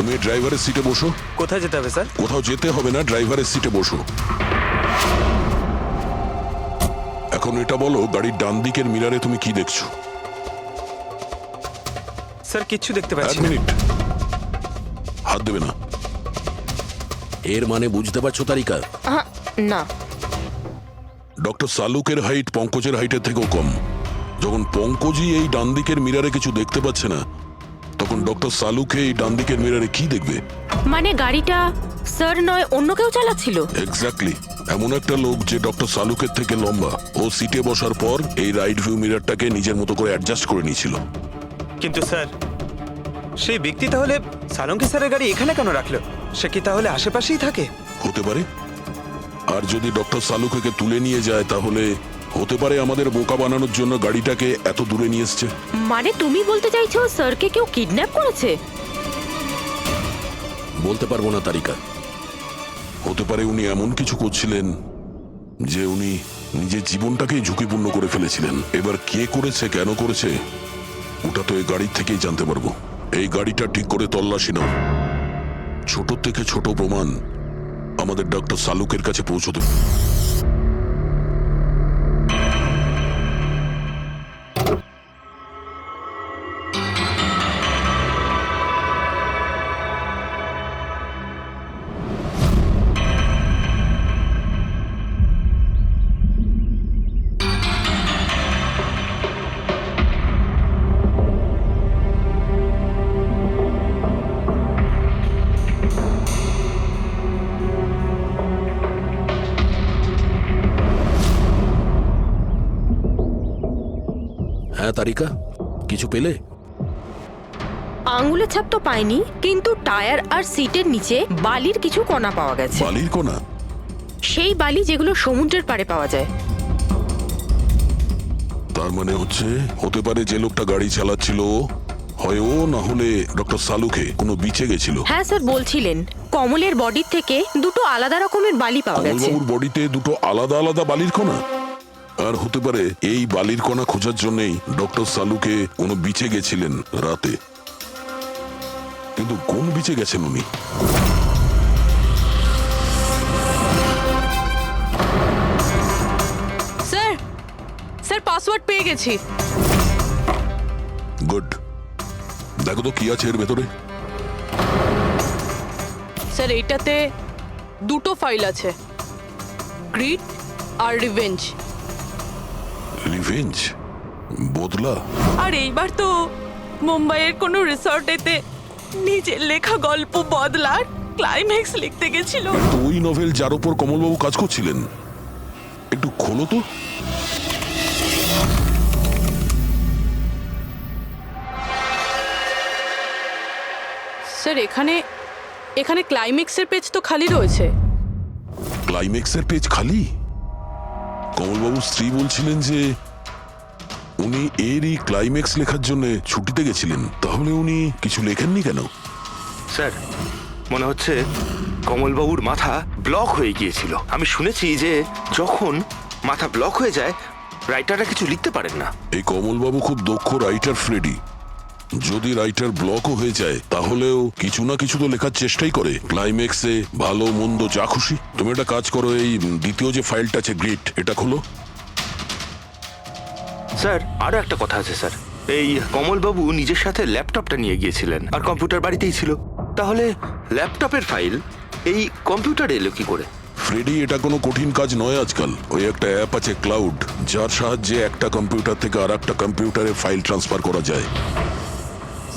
তুমি ড্রাইভারের সিটে বসো। কোথায় যেতে হবে স্যার? কোথাও যেতে হবে না, ড্রাইভারের সিটে বসো। এখন এটা বলো, গাড়ির ডান দিকের মিরারে তুমি কি দেখছো? স্যার কিচ্ছু দেখতে এক পাচ্ছি না। মিনিট, হাত দেবে না। এর মানে বুঝতে পারছো তারিকা? না। ডক্টর সালুকের হাইট পঙ্কজের হাইটের থেকেও কম। যখন পঙ্কজই এই ডান দিকের মিরারে কিছু দেখতে পাচ্ছে না, তখন ডক্টর সালুকে এই ডান দিকের মিরারে কি দেখবে? মানে গাড়িটা স্যার নয়, অন্য কেউ চালাচ্ছিল। এক্স্যাক্টলি, এমন একটা লোক যে ডক্টর সালুকের থেকে লম্বা। ও সিটে বসার পর এই রাইট ভিউ মিরারটাকে নিজের মতো করে অ্যাডজাস্ট করে নিয়েছিল। কিন্তু স্যার, সেই ব্যক্তি তাহলে সালঙ্কি স্যারের গাড়ি এখানে কেন রাখলো? সে কি তাহলে আশেপাশেই থাকে? হতে পারে। আর যদি ডক্টর সালুকে তুলে নিয়ে যায়, তাহলে হতে পারে আমাদের বোকা বানানোর জন্য গাড়িটাকে এত দূরে নিয়ে এসছে। মানে তুমি বলতে চাইছো স্যারকে কেউ কিডন্যাপ করেছে? বলতে পারবো না তারিকা। হতে পারে উনি এমন কিছু করছিলেন যে উনি নিজের জীবনটাকেই ঝুঁকিপূর্ণ করে ফেলেছিলেন। এবার কে করেছে, কেন করেছে, ওটা তো এই গাড়ির থেকেই জানতে পারবো। এই গাড়িটা ঠিক করে তল্লাশি নাও। ছোট থেকে ছোট প্রমাণ আমাদের ডক্টর সালুকের কাছে পৌঁছতে। হ্যাঁ তারিকা, কিছু পেলে? আঙ্গুলের ছাপ তো পাইনি, কিন্তু টায়ার আর সিটের নিচে বালির কিছু কণা পাওয়া গেছে। বালির কোনা? সেই বালি যেগুলো সমুদ্রের পাড়ে পাওয়া যায়। তার মানে হতে পারে যে লোকটা গাড়ি চালাচ্ছিল হয় ও, না হলে ডক্টর সালুকে কোনো বিচে গেছিল। হ্যাঁ স্যার বলছিলেন কমলের বডির থেকে দুটো আলাদা রকমের বালি পাওয়া গেছে। কমলবাবুর বডিতে দুটো আলাদা আলাদা বালির কণা। আর হতে পারে এই বালির কণা খোঁজার জন্যই ডক্টর সালুকে কোনো বিচে গেছিলেন রাতে। কিন্তু কোন বিচে গেছেন উনি? স্যার, স্যার পাসওয়ার্ড পেয়ে গেছি। গুড। দেখো তো কি আছে এর ভেতরে। স্যার এইটাতে দুটো ফাইল আছে, গ্রিড আর রিভেঞ্জ। রিভেঞ্জ? বদলা? আর এইবার তো মুম্বাইয়ের কোনো রিসর্টেতে নিজের লেখা গল্প বদলার ক্লাইম্যাক্স লিখতে গেছিল। তো ওই নভেল যার উপর কমলবাবু কাজ করছিলেন, একটু খোলো তো। স্যার এখানে এখানে ক্লাইম্যাক্সের পেজ তো খালি রয়েছে। ক্লাইম্যাক্সের পেজ খালি? কমলবাবুর স্ত্রী বলছিলেন যে উনি এরই ক্লাইম্যাক্স লেখার জন্য ছুটিতে গেছিলেন। তাহলে উনি কিছু লেখেননি কেন? স্যার, মনে হচ্ছে কমলবাবুর মাথা ব্লক হয়ে গিয়েছিল। আমি শুনেছি যে যখন মাথা ব্লক হয়ে যায়, রাইটাররা কিছু লিখতে পারেন না। এই কমলবাবু খুব দক্ষ রাইটার ফ্রেডি। যদি রাইটার ব্লকও হয়ে যায়, তাহলেও কিছু না কিছু তো লেখার চেষ্টাই করে। ক্লাইম্যাক্সে ভালো মন্দ যা খুশি। তুমি একটা কাজ করো, এই দ্বিতীয় যে ফাইলটা আছে গ্রিড, এটা খোলো। স্যার, আরো একটা কথা আছে স্যার। এই কমলবাবু নিজের সাথে ল্যাপটপটা নিয়ে গিয়েছিলেন, আর কম্পিউটার বাড়িতেই ছিল। তাহলে ল্যাপটপের ফাইল এই কম্পিউটারে এলো কি করে? ফ্রেডি, এটা কোনো কঠিন কাজ নয় আজকাল। ওই একটা অ্যাপ আছে ক্লাউড, যার সাহায্যে একটা কম্পিউটার থেকে আর একটা কম্পিউটারে ফাইল ট্রান্সফার করা যায়।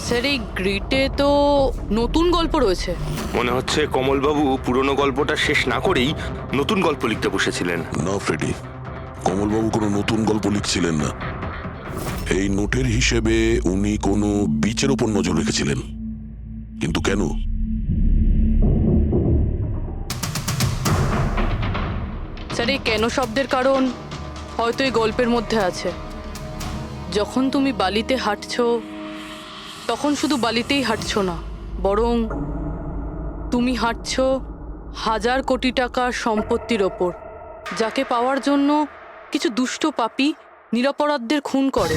স্যার এই গ্রিডে তো নতুন গল্প রয়েছে। মনে হচ্ছে কমলবাবু পুরনো গল্পটা শেষ না করেই নতুন গল্প লিখতে বসেছিলেন। না ফ্রেডি, কমলবাবু কোনো নতুন গল্প লিখছিলেন না। এই নোটের হিসেবে উনি কোনো বিচের ওপর নজর রেখেছিলেন। কিন্তু কেন? স্যার এই কেন শব্দের কারণ হয়তো এই গল্পের মধ্যে আছে। যখন তুমি বালিতে হাঁটছো, তখন শুধু বালিতেই হাঁটছো না, বরং তুমি হাঁটছো 1000 কোটি টাকার সম্পত্তির ওপর, যাকে পাওয়ার জন্য কিছু দুষ্ট পাপী নিরপরাধদের খুন করে।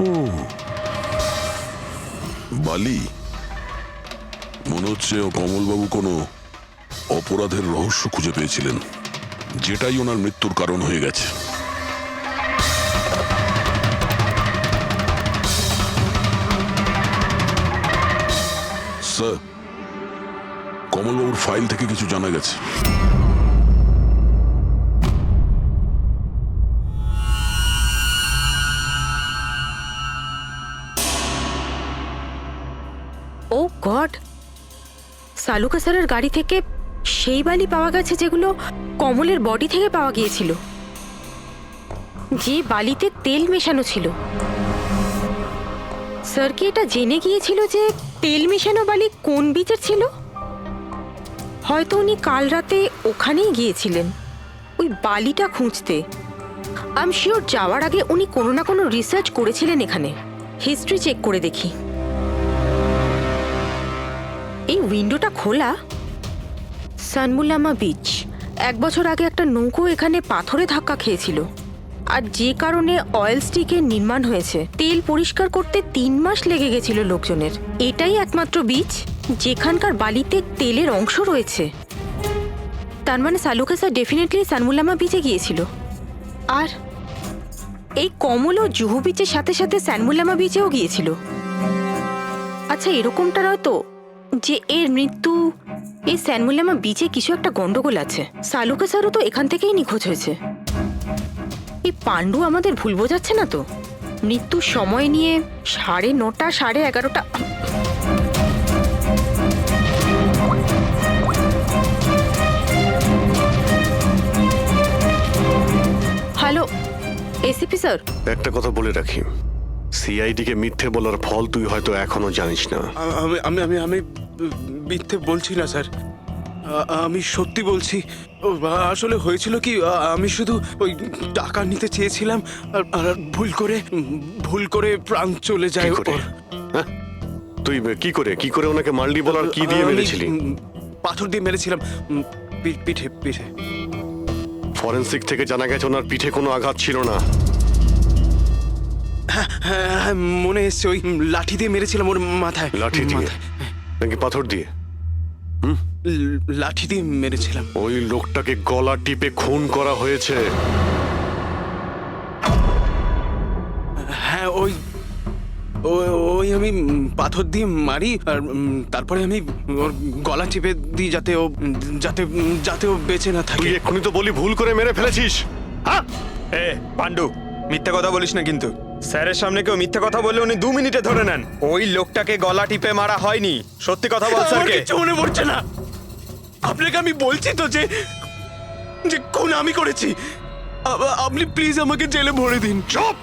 ও, বালি। মনে হচ্ছে ও কমলবাবু কোনো অপরাধের রহস্য খুঁজে পেয়েছিলেন, যেটাই ওনার মৃত্যুর কারণ হয়ে গেছে। স্যার, কমলবাবুর ফাইল থেকে কিছু জানা গেছে। ও গড, সালুকা স্যারের গাড়ি থেকে সেই বালি পাওয়া গেছে যেগুলো কমলের বডি থেকে পাওয়া গিয়েছিল, যে বালিতে তেল মেশানো ছিল। স্যার কি এটা জেনে গিয়েছিল যে তেল মেশানো বালি কোন বিচের ছিল? হয়তো উনি কাল রাতে ওখানেই গিয়েছিলেন ওই বালিটা খুঁজতে। আই এম শিওর যাওয়ার আগে উনি কোনো না কোনো রিসার্চ করেছিলেন এখানে। হিস্ট্রি চেক করে দেখি। এই উইন্ডোটা খোলা। সানমুলামা বিচ, 1 বছর আগে একটা নৌকো এখানে পাথরে ধাক্কা খেয়েছিল, আর যে কারণে অয়েল স্টিকের নির্মাণ হয়েছে। তেল পরিষ্কার করতে 3 মাস লেগে গেছিল লোকজনের। এটাই একমাত্র বিচ যেখানকার বালিতে তেলের অংশ রয়েছে। তার মানে সালুকা স্যার ডেফিনেটলি সানমুলামা বিচে গিয়েছিল। আর এই কমলও জুহু বিচের সাথে সাথে সানমুলামা বিচেও গিয়েছিল। আচ্ছা, এরকমটা নয় তো যে এর মৃত্যু এই সানমুলামা বিচে কিছু একটা গন্ডগোল আছে? সালুকা স্যারও তো এখান থেকেই নিখোঁজ হয়েছে। এই পাণ্ডু আমাদের ভুল বোঝাচ্ছে না তো? মৃত্যুর সময় নিয়ে 9:30 11:30। Hello ACP sir. একটা কথা বলে রাখি, সিআইডি কে মিথ্যে বলার ফল তুই হয়তো এখনো জানিস না। আমি আমি আমি আমি মিথ্যে বলছি না স্যার, আমি সত্যি বলছি। আসলে হয়েছিল কি, আমি শুধু ওই টাকা নিতে চেয়েছিলাম আর ভুল করে প্রাণ চলে যায় কি করে? ওর। হ্যাঁ? তুই কি করে ওনাকে মাল্ডি বলার কি দিয়ে আমি, মেরেছিলি? পাথর দিয়ে মেরেছিলাম, পিঠে পিঠে। ফরেনসিক থেকে জানা গেছে ওনার পিঠে কোনো আঘাত ছিল না। হ্যাঁ, মনে এসছে ওই লাঠি দিয়ে মেরেছিলাম ওর মাথায়। লাঠি দিয়ে মাথায়। নাকি পাথর দিয়ে? লাঠি দিয়ে মেরেছিলাম। ওই লোকটাকে গলা টিপে খুন করা হয়েছে। হ্যাঁ, ওই আমি পাথর দিয়ে মারি, আর তারপরে আমি ওর গলা চেপে দিই যাতে ও বেঁচে না তুই থাকে। এক্ষুনি তো বলি ভুল করে মেরে ফেলেছিস। হ্যাঁ? এ পাণ্ডু, মিথ্যা কথা বলিস না কিন্তু। স্যারের সামনে কেউ মিথ্যা কথা বললে উনি 2 মিনিটে ধরে নেন। ওই লোকটাকে গলা টিপে মারা হয়নি। সত্যি কথা বল আমার স্যারকে। কিচ্ছু মনে পড়ছে না। আপনাকে আমি বলছি তো যে খুন আমি করেছি। আপনি প্লিজ আমাকে জেলে ভরে দিন। চুপ!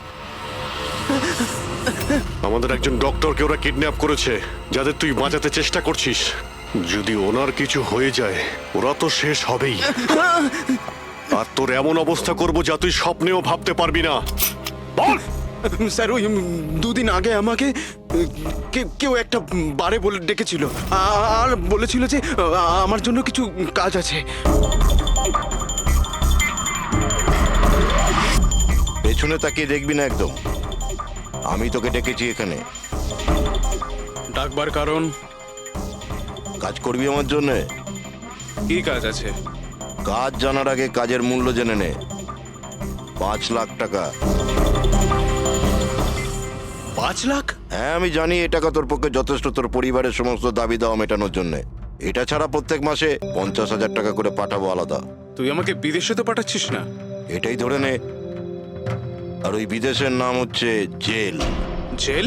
আমাদের একজন ডক্টরকে ওরা কিডন্যাপ করেছে, যাদের তুই বাঁচাতে চেষ্টা করছিস। যদি ওনার কিছু হয়ে যায় ওরা তো শেষ হবেই। আর তোর এমন অবস্থা করবো যা তুই স্বপ্নেও ভাবতে পারবি না। বল! স্যার, ওই 2 দিন আগে আমাকে কেউ একটা বারে বলে ডেকেছিল, আর বলেছিল যে আমার জন্য কিছু কাজ আছে। পেছনে তাকিয়ে দেখবি না একদম। আমি তোকে ডেকেছি এখানে। ডাকবার কারণ? কাজ করবি আমার জন্য? কি কাজ আছে? কাজ জানার আগে কাজের মূল্য জেনে নে। 5 লাখ টাকা। 5 লাখ? হ্যাঁ, আমি জানি এই টাকা তোর পক্ষে যথেষ্ট তোর পরিবারের সমস্ত দাবি দাওয়া মেটানোর জন্য। এটা ছাড়া প্রত্যেক মাসে 50,000 টাকা করে পাঠাবো আলাদা। তুই আমাকে বিদেশে তো পাঠাচ্ছিস না? এটাই ধরে নে। আর ওই বিদেশের নাম হচ্ছে জেল। জেল?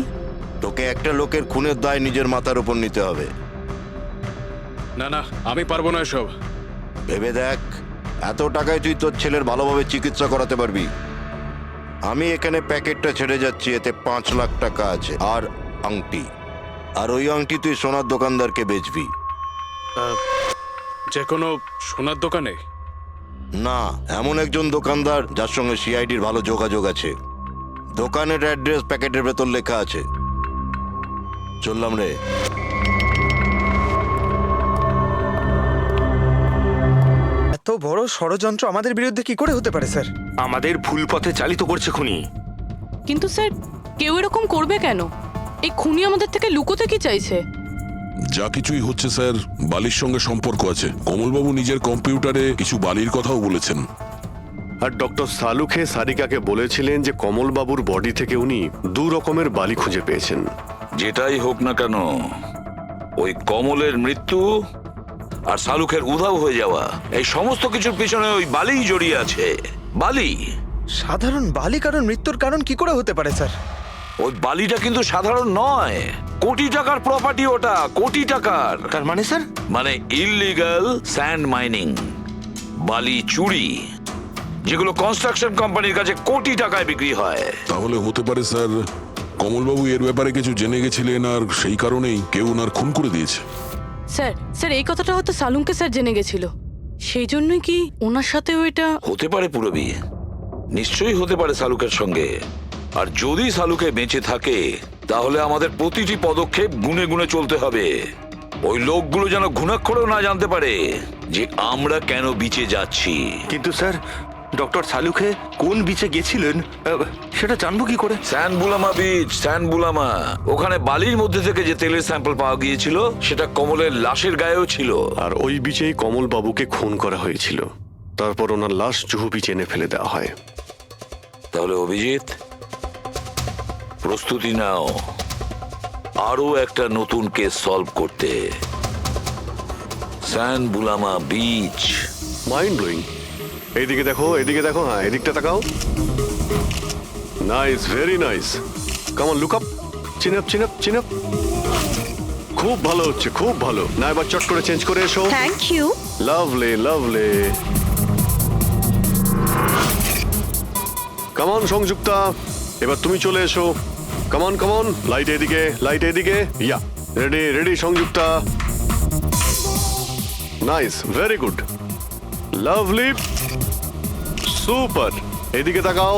তোকে একটা লোকের খুনের দায় নিজের মাথার উপর নিতে হবে। না না, আমি পারবো না এসব। ভেবে দেখ, এত টাকায় তুই তোর ছেলের ভালোভাবে চিকিৎসা করাতে পারবি। আমি এখানে প্যাকেটটা ছেড়ে যাচ্ছি, এতে 5 লাখ টাকা আছে আর আংটি। আর ওই আংটি তুই সোনার দোকানদারকে বেচবি। যে কোনো সোনার দোকানে? না, এমন একজন দোকানদার যার সঙ্গে সিআইডির ভালো যোগাযোগ আছে। দোকানের অ্যাড্রেস প্যাকেটের ভেতর লেখা আছে। চললাম রে। এত বড় ষড়যন্ত্র আমাদের বিরুদ্ধে কি করে হতে পারে স্যার? আমাদের ভুল পথে চালিত করছে খুনি। কিন্তু স্যার, কেউ এরকম করবে কেন? এই খুনি আমাদের থেকে লুকোতে কি চাইছে? যা কিছুই হচ্ছে স্যার বালির সঙ্গে সম্পর্ক আছে। কমলবাবু নিজের কম্পিউটারে কিছু বালির কথাও বলেছেন। আর ডক্টর সালুখে সারিকাকে বলেছিলেন যে কমলবাবুর বডি থেকে উনি 2 রকমের বালি খুঁজে পেয়েছেন। যেটাই হোক না কেন, ওই কমলের মৃত্যু আর শালুকের উধাও হয়ে যাওয়া, এই সমস্ত কিছুর পিছনে ওই বালিই জড়িয়ে আছে। বালি। সাধারণ বালি কারণ মৃত্যুর কারণ কি করে হতে পারে স্যার? ওই বালিটা কিন্তু সাধারণ নয়, কোটি টাকার প্রপার্টি ওটা, কোটি টাকার। তার মানে স্যার? মানে ইললিগাল স্যান্ড মাইনিং, বালি চুরি, যেগুলো কনস্ট্রাকশন কোম্পানির কাছে কোটি টাকায় বিক্রি হয়। তাহলে হতে পারে স্যার কমলবাবু এর ব্যাপারে কিছু জেনে গেছিলেন আর সেই কারণেই কেউ ওনার খুন করে দিয়েছে। স্যার এই কথাটা হয়তো সালুমকে স্যার জেনে গেছিল, সেই জন্যই কি ওনার সাথেও এটা হতে পারে পুরবী, নিশ্চয়ই হতে পারে শালুকের সঙ্গে। আর যদি শালুকে বেঁচে থাকে তাহলে আমাদের প্রতিটি পদক্ষেপ গুনে গুনে চলতে হবে। ওই লোকগুলো যেন ঘুণাক্ষরেও না জানতে পারে যে আমরা কেন বিচে যাচ্ছি। কিন্তু স্যার, ডক্টর সালুখে কোন বিচে গেছিলেন সেটা জানবো কি করে? স্যান বুলামা বিচ, স্যান বুলামা। ওখানে বালির মধ্যে থেকে যে তেলের স্যাম্পল পাওয়া গিয়েছিল সেটা কমলের লাশের গায়েও ছিল। আর ওই বিচেই কমলবাবুকে খুন করা হয়েছিল। তারপর ওনার লাশ জুহু বিচে এনে ফেলে দেওয়া হয়। তাহলে অভিজিৎ, প্রস্তুতি নাও আরো একটা নতুন কেস সলভ করতে। স্যান বুলামা বিচ। Mind blowing. এইদিকে দেখো, এদিকে দেখো, হ্যাঁ এদিকটা তাকাও। Nice, very nice. Come on, look up, chin up, chin up, chin up. খুব ভালো হচ্ছে, খুব ভালো। না এবার চট করে চেঞ্জ করে এসো। Thank you. Lovely, lovely. Come on Sanjukta, এবার তুমি চলে এসো। Come on, come on. Light এদিকে, লাইট এদিকে। Yeah, ready, ready Sanjukta. Nice, very good, lovely, super. এদিকে তাকাও।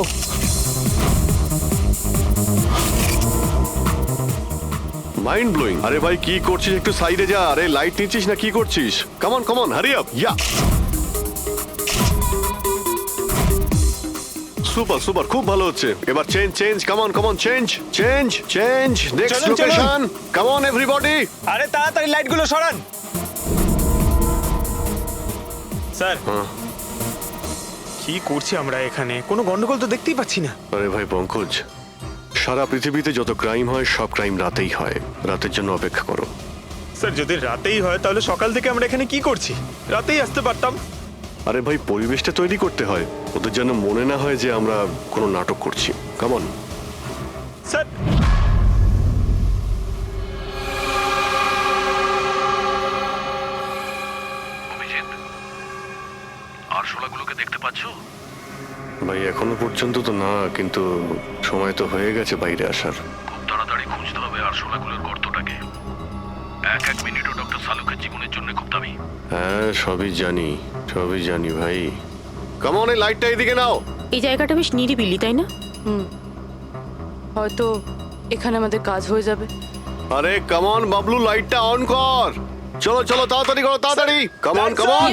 Mind blowing. আরে ভাই কি করছিস, একটু সাইডে যা। আরে লাইট নিচ্ছিস না কি করছিস? Come on, hurry up. Yeah, super, super, খুব ভালো হচ্ছে। এবার change, change, come on, change, change, change. Next চলুন, চলুন। লোকেশন। Come on everybody. আরে তাড়াতাড়ি লাইটগুলো সরান। স্যার, কি করছি আমরা এখানে? কোনো গন্ডগোল তো দেখতেই পাচ্ছি না। আরে ভাই পঙ্কজ, সারা পৃথিবীতে যত ক্রাইম হয় সব ক্রাইম রাতেই হয়। রাতের জন্য অপেক্ষা করো। স্যার, যদি রাতেই হয় তাহলে সকাল থেকে আমরা এখানে কি করছি? রাতেই আসতে পারতাম। আরে ভাই পরিবেশটা তৈরি করতে হয়, ওদের যেন মনে না হয় যে আমরা কোনো নাটক করছি। Come on. স্যার, আরশোলাগুলোকে দেখতে পাচ্ছো? ভাই এখনো পর্যন্ত তো না, কিন্তু সময় তো হয়ে গেছে বাইরে আসার। খুব তাড়াতাড়ি খুঁজতে হবে আরশোলাগুলোর গর্তটাকে। এক এক মিনিটও ডক্টর সালুকের জীবনের জন্য খুব দামি। হ্যাঁ সবই জানি, সবই জানি ভাই। কাম অন, এই লাইটটা এদিকে নাও। এই জায়গাটা বেশ নিরিবিলি, তাই না? হয়তো এখানে আমাদের কাজ হয়ে যাবে। আরে কাম অন বাবলু, লাইটটা অন কর। চলো চলো, তাড়াতাড়ি করো, তাড়াতাড়ি। Come on, come on.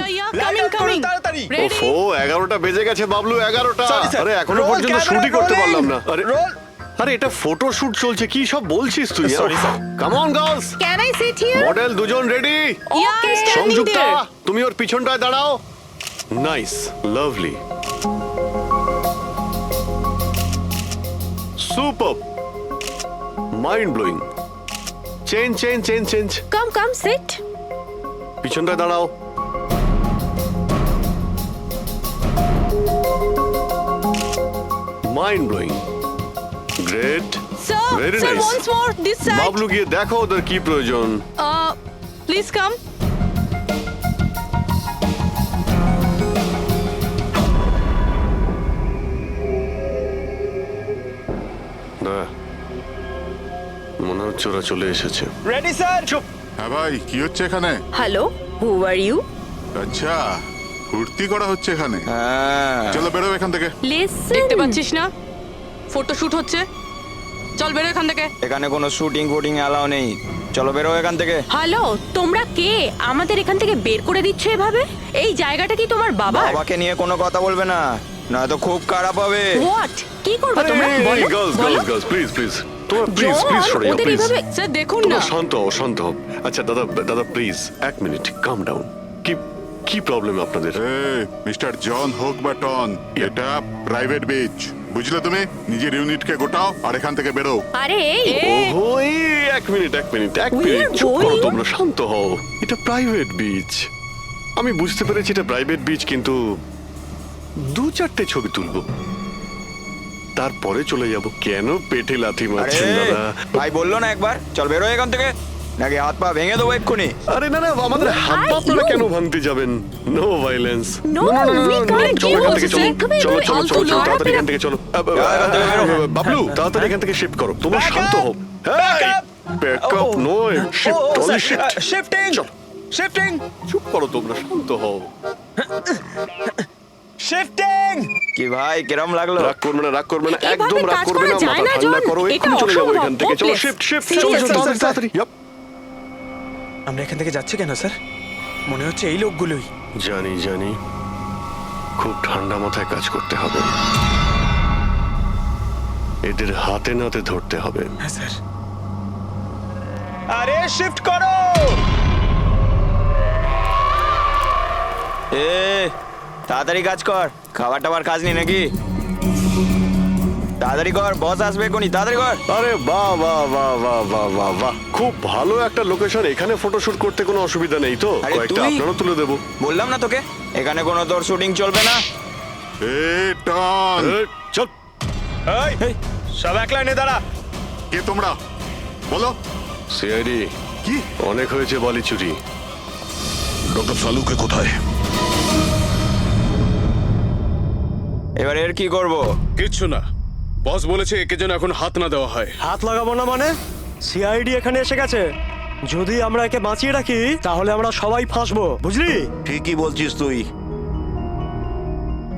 তাড়াতাড়ি। ওফো, 11টা বেজে গেছে বাবলু, 11টা। Sorry, sir. আরে এখনো Roll পর্যন্ত camera, শুটই করতে rolling. পারলাম না। আরে Roll. আরে এটা ফটো শুট চলছে, কি সব বলছিস তুই? Sorry, sir. Come on girls. Can I sit here? Model দুজন রেডি। সংযুক্তা, তুমি ওর পিছনটায় দাঁড়াও। Nice, lovely, super, mind blowing. Change, change, change, change. Come sit. পিছনটায় দাঁড়াও। Mind blowing, great, very nice. Bablu গিয়ে দেখো ওদের কি প্রয়োজন। Please come. মনে হচ্ছে ওরা চলে এসেছে। Ready sir. চুপ। হ্যাঁ ভাই, কি হচ্ছে এখানে? Hello, who are you? আচ্ছা, ফুর্তি করা হচ্ছে এখানে। চলো বেরো এখান থেকে। লিসেন। দেখতে পাচ্ছিস না ফটো শুট হচ্ছে? চল বেরো এখান থেকে। এখানে কোনো শুটিং ফুটিং অ্যালাউ নেই। চলো বেরো এখান থেকে। হ্যালো, তোমরা কে? আমাদের এখান থেকে বের করে দিচ্ছ এভাবে? এই জায়গাটা কি তোমার বাবার? বাবাকে নিয়ে কোনো কথা বলবে না, নয়তো খুব খারাপ হবে। হোয়াট? কি করবে তোমরা? বলো, গার্লস, বলো। গার্লস, গার্লস, প্লিজ প্লিজ তোমরা প্লিজ প্লিজ সরে যাও ওদের প্লিজ এইভাবে স্যার দেখুন না তোমরা শান্ত হও শান্ত হও আচ্ছা দাদা দাদা প্লিজ এক মিনিট কাম ডাউন কি কি প্রবলেম আপনাদের মিস্টার জন হোক বা টন এটা প্রাইভেট বিচ বুঝলে তুমি নিজের ইউনিটকে গোটাও আর এখান থেকে বেরো আরে এই ওহো এই এক মিনিট চুপ করো তোমরা শান্ত হও এটা প্রাইভেট বিচ আমি বুঝতে পেরেছি এটা প্রাইভেট বিচ কিন্তু 2-4টে ছবি তুলবো তারপরে চলে যাব কেন পেটে লাথি মারছেন দাদা ভাই বললো না একবার চল বেরো এখান থেকে নাকি হাত পা ভেঙে দেবো এক্ষুনি। আরে না না আমাদের হাত পা আপনারা কেন ভাঙতে যাবেন no violence No, we can't চলো do এখান থেকে চলো this. চলো চলো চলো চলো আলতু তাড়াতাড়ি লড়াই এখান থেকে চলো বাবলু তাড়াতাড়ি এখান থেকে শিফট করো তোমরা শান্ত হও ব্যাকআপ নয় shift only shift shifting shifting চুপ করো তোমরা শান্ত হও শিফটিং কি ভাই কিরম লাগলো? রাগ করবে না এভাবে একদম রাগ কাজ করবে না করা যায় মাথা না, ঠান্ডা জন। করো এটা এক্ষুনি চলে যাবো অসম্ভব, এখান থেকে চলো hopeless. শিফট শিফট Seriously, চলো sir. তাড়াতাড়ি Yup. আমরা এখান থেকে যাচ্ছি কেন স্যার? মনে হচ্ছে এই লোকগুলোই। জানি খুব ঠান্ডা মাথায় কাজ করতে হবে এদের হাতে নাতে ধরতে হবে হ্যাঁ স্যার। আরে শিফট করো। এ তাড়াতাড়ি কাজ কর, খাবার টাবার কাজ নেই নাকি? তাড়াতাড়ি কর, বস আসবে কোনি, তাড়াতাড়ি কর। আরে বাহ বাহ বাহ বাহ বাহ বাহ বাহ খুব ভালো একটা লোকেশন এখানে ফটোশুট করতে কোনো অসুবিধা নেই তো আরে কয়েকটা তুই- আপনারও তুলে দেবো বললাম না তোকে এখানে কোনো তোর শুটিং চলবে না। এ টন চল এই সব এক লাইনে দাঁড়া। কে তোমরা বলো? সিআইডি কি অনেক হয়েছে বালি চুরি ডক্টর সালুকে কোথায়? এবার এর কি করব? কিচ্ছু না, বস বলেছে একে যেন এখন হাত না দেওয়া হয়। হাত লাগাবো না মানে? সিআইডি এখানে এসে গেছে, যদি আমরা একে বাঁচিয়ে রাখি তাহলে আমরা সবাই ফাঁসবো, বুঝলি? ঠিকই বলছিস তুই,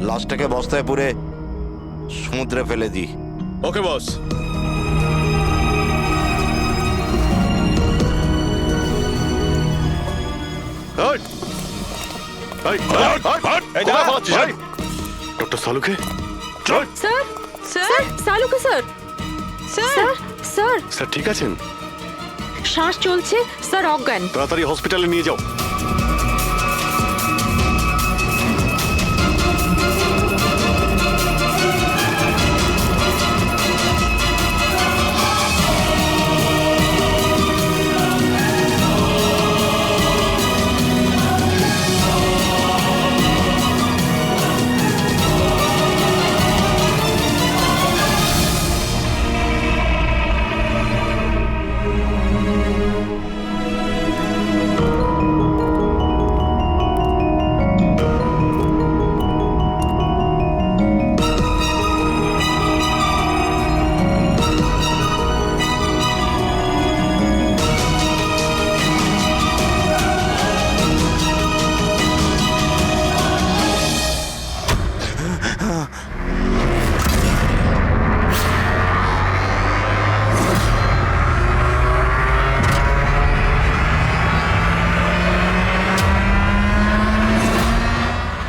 লাশটাকে বস্তায় পুরে সমুদ্রে ফেলে দি। Okay boss. Doctor Saluke sir sir Saluke sir sir sir sir ঠিক আছেন শ্বাস চলছে স্যার, অজ্ঞান। তাড়াতাড়ি হসপিটালে নিয়ে যাও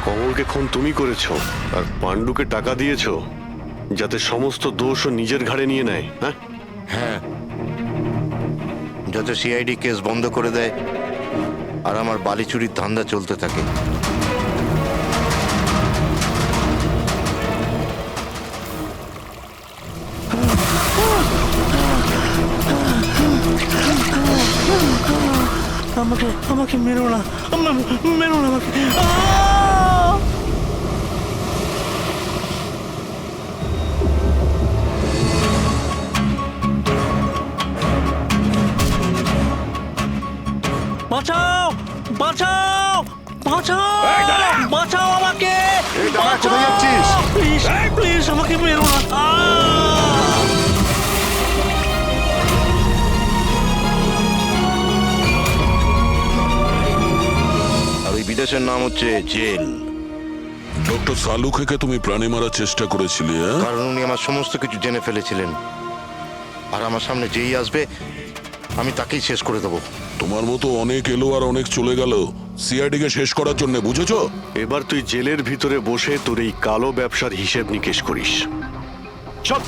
কমলকে খুন তুমি করেছো আর পাণ্ডুকে টাকা দিয়েছো যাতে সমস্ত দোষও নিজের ঘাড়ে নিয়ে নেয়। হ্যাঁ হ্যাঁ, যাতে সিআইডি কেস বন্ধ করে দেয় আর আমার বালি চুরির ধান্দা চলতে থাকে। আমাকে মেরো না, মেরো না আমাকে। বাঁচাও বাঁচাও বাঁচাও বাঁচাও আমাকে, এই দাঁড়া, কোথায় যাচ্ছিস? প্লিজ প্লিজ আমাকে মেরো না। আর ওই বিদেশের নাম হচ্ছে জেল, ডক্টর সালুকে তুমি প্রাণে মারার চেষ্টা করেছিলে, হ্যাঁ? কারণ উনি আমার সমস্ত কিছু জেনে ফেলেছিলেন আর আমার সামনে যেই আসবে আমি তাকেই শেষ করে দেবো। তোমার মতো অনেক এলো আর অনেক চলে গেল সিআইডি কে শেষ করার জন্য, বুঝেছো? এবার তুই জেলের ভিতরে বসে তোর এই কালো ব্যবসার হিসেব নিকেশ করিস। চল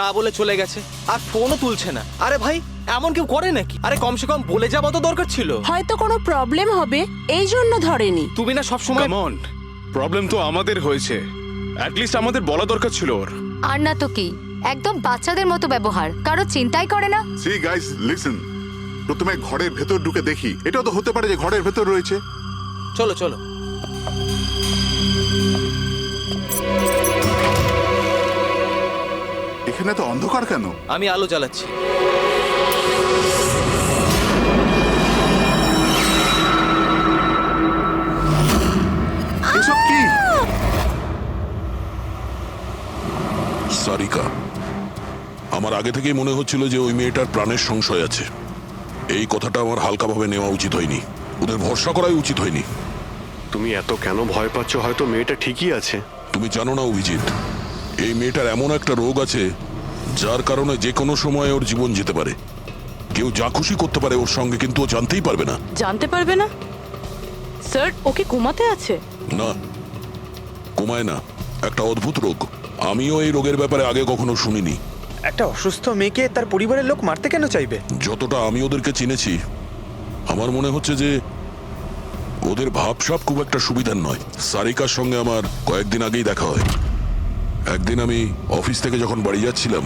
না বলে চলে গেছে, আর ফোনও তুলছে না। আরে ভাই, এমন কেউ করে নাকি? আরে কমসে কম বলে যাওয়া তো দরকার ছিল। হয়তো কোনো প্রবলেম হবে এই জন্য ধরেনি। তুমি না সবসময় কাম অন, প্রবলেম তো আমাদের হয়েছে, অ্যাটলিস্ট আমাদের বলা দরকার ছিল ওর। আর না তো কি, একদম বাচ্চাদের মতো ব্যবহার, কারো চিন্তাই করে না। সি গাইস লিসেন, প্রথমে ঘরের ভেতর ঢুকে দেখি, এটাও তো হতে পারে যে ঘরের ভেতর রয়েছে। চলো চলো। এখানে তো অন্ধকার কেন? আমি আলো জ্বালাচ্ছি। এসব কি? সারিকা, আমার আগে থেকেই মনে হচ্ছিল যে ওই মেয়েটার প্রাণের সংশয় আছে। এই কথাটা আমার হালকাভাবে নেওয়া উচিত হয়নি, ওদের ভরসা করাই উচিত হয়নি। তুমি এত কেন ভয় পাচ্ছ? হয়তো মেয়েটা ঠিকই আছে। তুমি জানো না অভিজিৎ, এই মেয়েটার এমন একটা রোগ আছে যার কারণে যে কোনো সময় ওর জীবন যেতে পারে। কেউ যা খুশি করতে পারে ওর সঙ্গে, কিন্তু ও জানতেই পারবে না। জানতে পারবে না? স্যার, ওকে ঘুমাতে আছে? না, কমায় না, একটা অদ্ভুত রোগ। আমিও এই রোগের ব্যাপারে আগে কখনো শুনিনি। একটা অসুস্থ মেয়েকে তার পরিবারের লোক মারতে কেন চাইবে? যতটা আমি ওদেরকে চিনেছি, আমার মনে হচ্ছে যে ওদের ভাবসাব খুব একটা সুবিধার নয়। সারিকার সঙ্গে আমার কয়েকদিন আগেই দেখা হয়। একদিন আমি অফিস থেকে যখন বাড়ি যাচ্ছিলাম,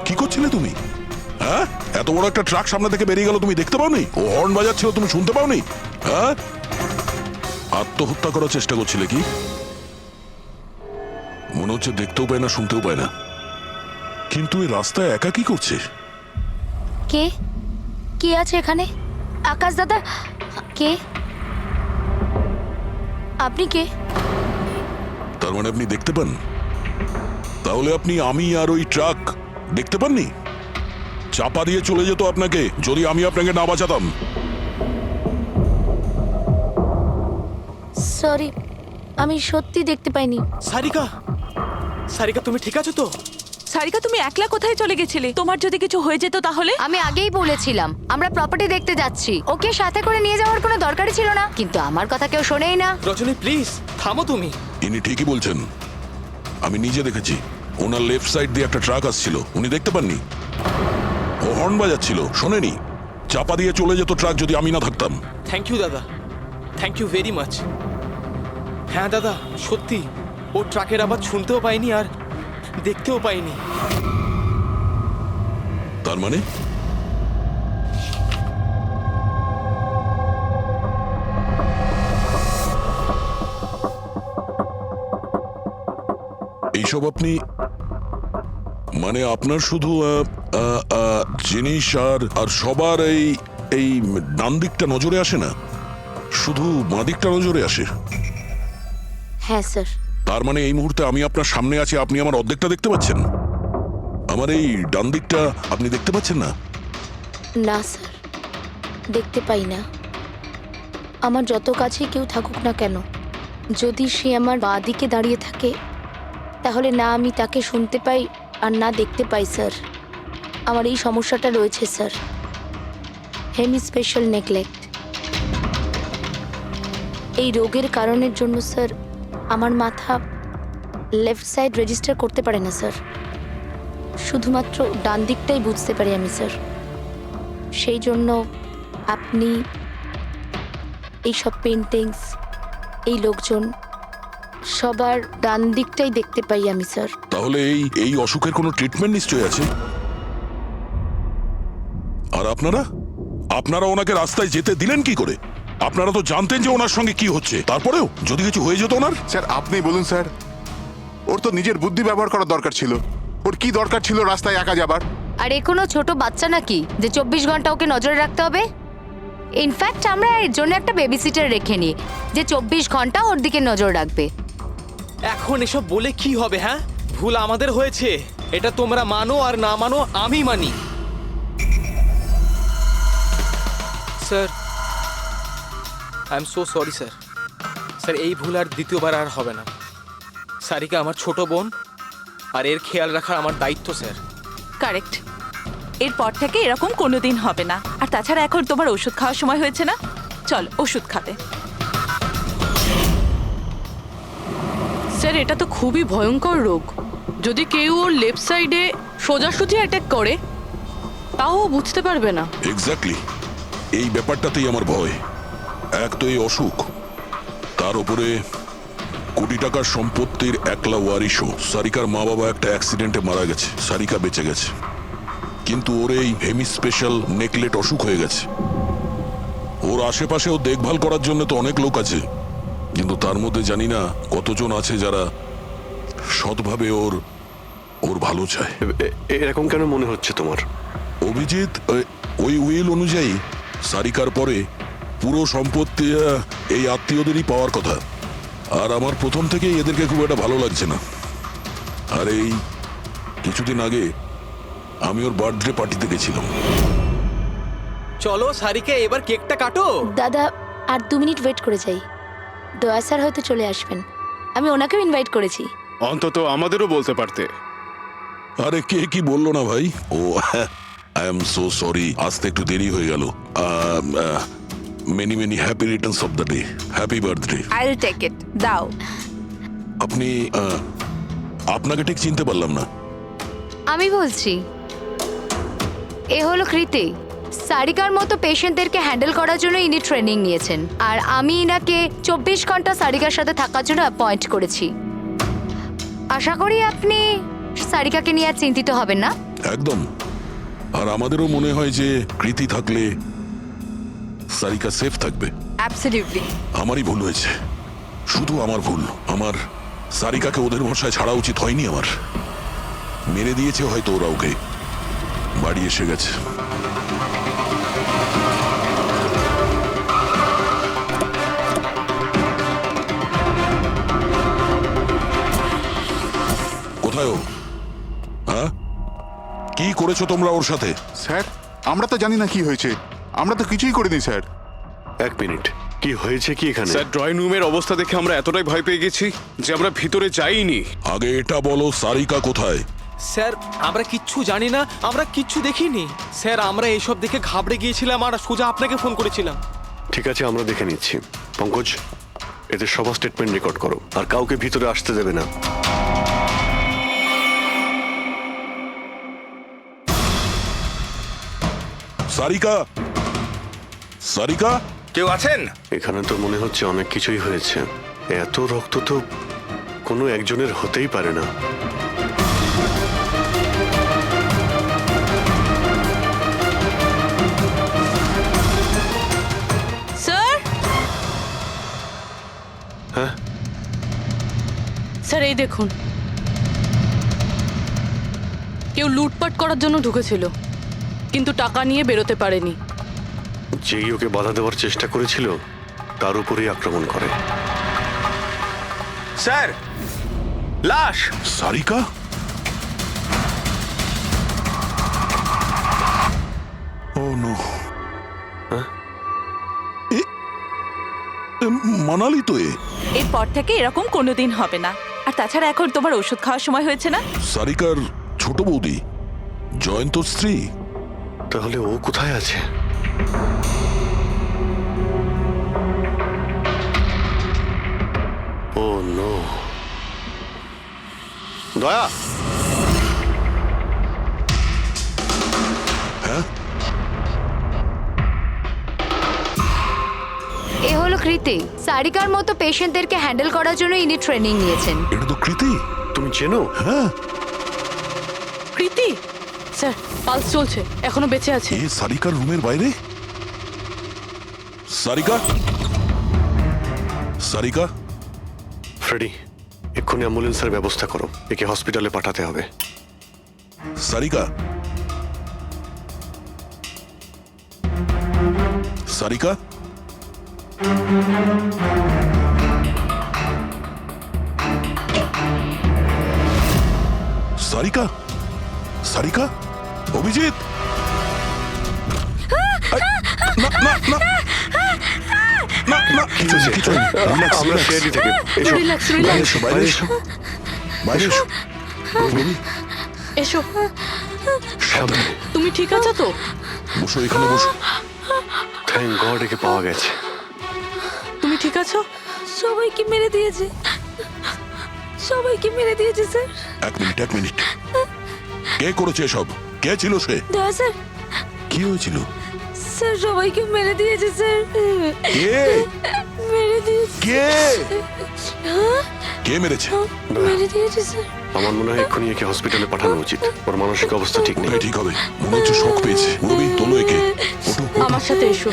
কি করছিলে তুমি? হ্যাঁ, এত বড় একটা ট্রাক সামনে থেকে বেরিয়ে গেল, তুমি দেখতে পাওনি? ও হর্ন বাজাচ্ছিল, তুমি শুনতে পাওনি? হ্যাঁ, আত্মহত্যা করার চেষ্টা করছিলে কি? মনে হচ্ছে দেখতেও পায় না, শুনতেও পায় না। কিন্তু এই রাস্তায় একা কি করছে? কে কে আছে এখানে? আকাশ দাদা? কে আপনি? কে? তার মানে আপনি দেখতে পান? তাহলে আপনি আমি আর ওই ট্রাক দেখতে পাননি? চাপা দিয়ে চলে যেত আপনাকে যদি আমি আপনাকে না বাঁচাতাম। সরি, আমি সত্যি দেখতে পাইনি। সারিকা, সারিকা তুমি ঠিক আছো তো? সারিকা, তুমি একলা কোথায় চলে গেছিলে? তোমার যদি কিছু হয়ে যেত তাহলে? আমি আগেই বলেছিলাম আমরা প্রপার্টি দেখতে যাচ্ছি, ওকে সাথে করে নিয়ে যাওয়ার কোনো দরকারই ছিল না, কিন্তু আমার কথা কেউ শোনেই না। রজনী প্লিজ থামো তুমি। ইনি ঠিকই বলছেন, আমি নিজে দেখেছি। ওনার লেফট সাইড দিয়ে একটা ট্রাক আসছিল, উনি দেখতে পাননি। ও হর্ন বাজাচ্ছিল, শোনেনি। চাপা দিয়ে চলে যেত ট্রাক যদি আমি না থাকতাম। থ্যাংক ইউ দাদা, থ্যাংক ইউ ভেরি মাচ। হ্যাঁ দাদা, সত্যি ও ট্রাকের আওয়াজ শুনতেও পাইনি আর দেখতেও পাইনি। তার মানে এইসব আপনি, মানে আপনার শুধু জিনিস আর সবার এই ডান দিকটা নজরে আসে না, শুধু বাঁ দিকটা নজরে আসে? হ্যাঁ স্যার। তার মানে এই মুহূর্তে আমি আপনার সামনে আছি, আপনি আমার অর্ধেকটা দেখতে পাচ্ছেন, আমার এই ডান দিকটা আপনি দেখতে পাচ্ছেন না? না স্যার, দেখতে পাই না। আমার যত কাছে কেউ থাকুক না কেন, যদি সে আমার বাঁ দিকে দাঁড়িয়ে থাকে তাহলে না আমি তাকে শুনতে পাই আর না দেখতে পাই স্যার। আমার এই সমস্যাটা রয়েছে স্যার, হেমি স্পেশাল নেগলেক্ট। এই রোগের কারণের জন্য স্যার আমার মাথা লেফট সাইড রেজিস্টার করতে পারে না স্যার, শুধুমাত্র ডান দিকটাই বুঝতে পারি আমি স্যার। সেই জন্য আপনি এইসব পেন্টিংস, এই লোকজন, সবার ডান দিকটাই দেখতে পাই আমি স্যার। তাহলে এই অসুখের কোনো ট্রিটমেন্ট নিশ্চয়ই আছে। আর আপনারা ওনাকে রাস্তায় যেতে দিলেন কি করে? আপনারা তো জানতেন যে ওনার সঙ্গে কি হচ্ছে, তারপরেও যদি কিছু হয়ে যেত ওনার। স্যার আপনি বলুন স্যার, ওর তো নিজের বুদ্ধি ব্যবহার করার দরকার ছিল। ওর কি দরকার ছিল রাস্তায় একা যাবার? আর এ কোনো ছোট বাচ্চা নাকি যে 24 ঘন্টা ওকে নজরে রাখতে হবে? ইনফ্যাক্ট আমরা এর জন্য একটা বেবি সিটার রেখে নিই যে 24 ঘন্টা ওর দিকে নজর রাখবে। এখন এসব বলে কি হবে? হ্যাঁ, ভুল আমাদের হয়েছে, এটা তোমরা মানো আর না মানো আমি মানি। Sir, I am so sorry sir. Sir, এই ভুল আর দ্বিতীয়বার আর হবে না। সারিকা আমার ছোট বোন, আর এর খেয়াল রাখার আমার দায়িত্ব স্যার। কারেক্ট। এরপর থেকে এরকম কোনোদিন হবে না। আর তাছাড়া এখন তোমার ওষুধ খাওয়ার সময় হয়েছে না, চল ওষুধ খাবে। স্যার, এটা তো খুবই ভয়ঙ্কর রোগ। যদি কেউ ওর লেফট সাইডে সোজাসুজি অ্যাটাক করে তাও ও বুঝতে পারবে না। এক্স্যাক্টলি, এই ব্যাপারটাতেই আমার ভয়। এক তো এই অসুখ, তার উপরে কোটি টাকার সম্পত্তির একলা ওয়ারিশও। সারিকার মা বাবা একটা অ্যাক্সিডেন্টে মারা গেছে, সারিকা বেঁচে গেছে, কিন্তু ওর এই হেমি স্পেশাল নেকলেট অসুখ হয়ে গেছে। ওর আশেপাশেও দেখভাল করার জন্য তো অনেক লোক আছে, কিন্তু তার মধ্যে জানি না কতজন আছে যারা সৎভাবে ওর ওর ভালো চায়। এরকম কেন মনে হচ্ছে তোমার? অভিজিৎ, ওই উইল অনুযায়ী সারিকার পরে পুরো সম্পত্তি এই আত্মীয়দেরই পাওয়ার কথা। আর আমার প্রথম থেকেই এদেরকে খুব একটা ভালো লাগছে না। আর এই কিছুদিন আগে আমি ওর বার্থডে পার্টিতে গেছিলাম। চলো সারিকা, এবার কেকটা কাটো। দাদা, আর 2 মিনিট ওয়েট করে যাই। দয়া স্যার হয়তো চলে আসবেন, আমি ওনাকেও ইনভাইট করেছি। অন্তত আমাদেরও বলতে পারতে। আরে কে কি বললো না ভাই? Oh I am so sorry, আসতে একটু দেরি হয়ে গেল। Many many happy returns of the day, happy birthday. I will take it, দাও। আপনি আপনাকে ঠিক চিনতে পারলাম না। আমি বলছি, এ হলো কৃতি। সারিকার মতো পেশেন্টদেরকে হ্যান্ডেল করার জন্য ইনি ট্রেনিং নিয়েছেন, আর আমি ইনাকে 24 ঘন্টা সারিকার সাথে থাকার জন্য অ্যাপয়েন্ট করেছি। আশা করি আপনি সারিকাকে নিয়ে আর চিন্তিত হবেন না। একদম। আর আমাদেরও মনে হয় যে কৃতি থাকলে সারিকা সেফ থাকবে। অ্যাবসলিউটলি। আমারই ভুল হয়েছে, শুধু আমার ভুল। আমার সারিকাকে ওদের ভরসায় ছাড়া উচিত হয়নি আমার। মেরে দিয়েছে হয়তো ওরা ওকে। বাড়ি এসে গেছে। কোথায় ও? হ্যাঁ, কি করেছো তোমরা ওর সাথে? স্যার আমরা তো জানি না কি হয়েছে, আমরা তো কিছুই করিনি স্যার। 1 মিনিট, কি হয়েছে কি এখানে? স্যার, ড্রয়িং রুমের অবস্থা দেখে আমরা এতটাই ভয় পেয়ে গেছি যে আমরা ভিতরে যাইনি। আগে এটা বলো, সারিকা কোথায়? স্যার, আমরা কিচ্ছু জানি না, আমরা কিচ্ছু দেখিনি। স্যার, আমরা এইসব দেখে ঘাবড়ে গিয়েছিলাম আর সোজা আপনাকে ফোন করেছিলাম। ঠিক আছে, আমরা দেখে নিচ্ছি। পঙ্কজ, এদের সবার স্টেটমেন্ট রেকর্ড করো, আর কাউকে ভিতরে আসতে দেবে না। সারিকা, সারিকা, কেউ আছেন এখানে? তো মনে হচ্ছে অনেক কিছুই হয়েছে। এত রক্ত তো কোনো একজনের হতেই পারে না। স্যার, হ্যাঁ স্যার, এই দেখুন, কেউ লুটপাট করার জন্য ঢুকেছিল, কিন্তু টাকা নিয়ে বেরোতে পারেনি। যেই ওকে বাধা দেওয়ার চেষ্টা করেছিল তার উপরেই আক্রমণ করে। স্যার, লাশ। সারিকা? ও নো। মানালি তো এরপর থেকে এরকম কোনোদিন হবে না। আর তাছাড়া এখন তোমার ওষুধ খাওয়ার সময় হয়েছে না। সারিকার ছোট বৌদি, জয়ন্ত স্ত্রী। তাহলে ও কোথায় আছে? ও নো। দয়া, হ্যাঁ, এ হলো কৃতি। সারিকার মতো পেশেন্টদেরকে হ্যান্ডেল করার জন্য ইনি ট্রেনিং নিয়েছেন। এটা তো কৃতি। তুমি চেনো? হ্যাঁ। কৃতি? স্যার, পালস চলছে, এখনো বেঁচে আছে। এ সারিকার রুমের বাইরে? সারিকা, সারিকা, ফ্রেডি, এক্ষুনি অ্যাম্বুলেন্সের ব্যবস্থা করো, একে হসপিটালে পাঠাতে হবে। সারিকা, সারিকা, সারিকা, সারিকা, অভিজিৎ, না না না না না, কিছু নেই, কিছু নেই। Relax, আমরা relax. সিআইডি থেকে এসো, রিল্যাক্স বাইরে রিল্যাক্স এসো, বাইরে এসো, বাইরে এসো। রবি, এসো। সাবধানে। তুমি ঠিক আছো তো? বসো, এখানে বসো। থ্যাংক গড একে পাওয়া গেছে। তুমি ঠিক আছো? সবাইকে মেরে দিয়েছে, সবাইকে মেরে দিয়েছে স্যার। এক মিনিট, এক মিনিট। কে করেছে এসব? কে ছিল সে? দয়া স্যার, কি হয়েছিল? স্যার সবাইকে মেরে দিয়েছে স্যার। কে? মেরে দিয়েছে। কে? হ্যাঁ, কে মেরেছে? মেরে দিয়েছে স্যার। আমার মনে হয় এক্ষুনি একে হসপিটালে পাঠানো উচিত, ওর মানসিক অবস্থা ঠিক নেই। ওটাই ঠিক হবে, মনে হচ্ছে শক পেয়েছে। রবি, তোলো একে। ওঠো, ওঠো। আমার সাথে এসো।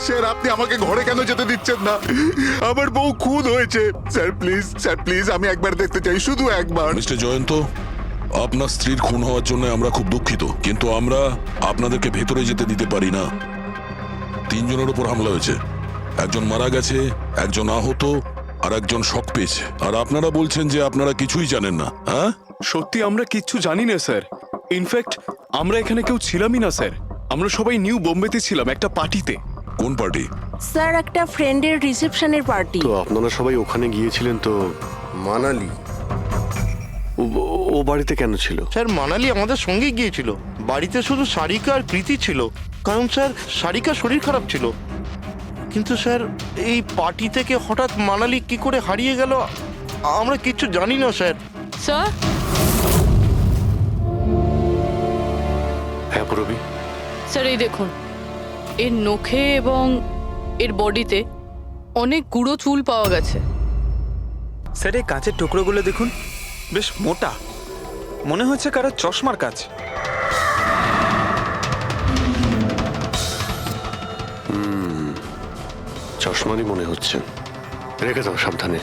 স্যার, আপনি আমাকে ঘরে কেন যেতে দিচ্ছেন না? আমার বউ খুন হয়েছে। স্যার প্লিজ, স্যার প্লিজ, আমি একবার দেখতে চাই, শুধু একবার। মিস্টার জয়ন্ত, আপনার স্ত্রীর খুন হওয়ার জন্য আমরা খুব দুঃখিত, কিন্তু আমরা আপনাদেরকে ভেতরে যেতে দিতে পারি না। 3 জনের উপর হামলা হয়েছে, একজন মারা গেছে, একজন আহত, আর একজন শক পেয়েছে। আর আপনারা বলছেন যে আপনারা কিছুই জানেন না। হ্যাঁ, সত্যি আমরা কিচ্ছু জানি না স্যার। ইনফ্যাক্ট আমরা এখানে কেউ ছিলামই না স্যার। আমরা সবাই নিউ বোম্বেতে ছিলাম একটা পার্টিতে। কোন পার্টি? স্যার একটা ফ্রেন্ডের রিসেপশনের পার্টি। তো আপনারা সবাই ওখানে গিয়েছিলেন তো? মানালি, ও বাড়িতে কেন ছিল? স্যার মানালি আমাদের সঙ্গে গিয়েছিল। বাড়িতে শুধু সারিকা আর প্রীতি ছিল, কারণ স্যার সারিকার শরীর খারাপ ছিল। কিন্তু স্যার এই পার্টি থেকে হঠাৎ মানালি কি করে হারিয়ে গেল আমরা কিচ্ছু জানি না স্যার। স্যার, হ্যাঁ পূরবী, স্যার এই দেখুন, এর নখে এবং এর বডিতে অনেক গুঁড়ো চুল পাওয়া গেছে। স্যার, এই কাঁচের টুকরোগুলো দেখুন, বেশ মোটা, মনে হচ্ছে কারো চশমার কাজ। চশমারই মনে হচ্ছে। রেখে দাও সাবধানে।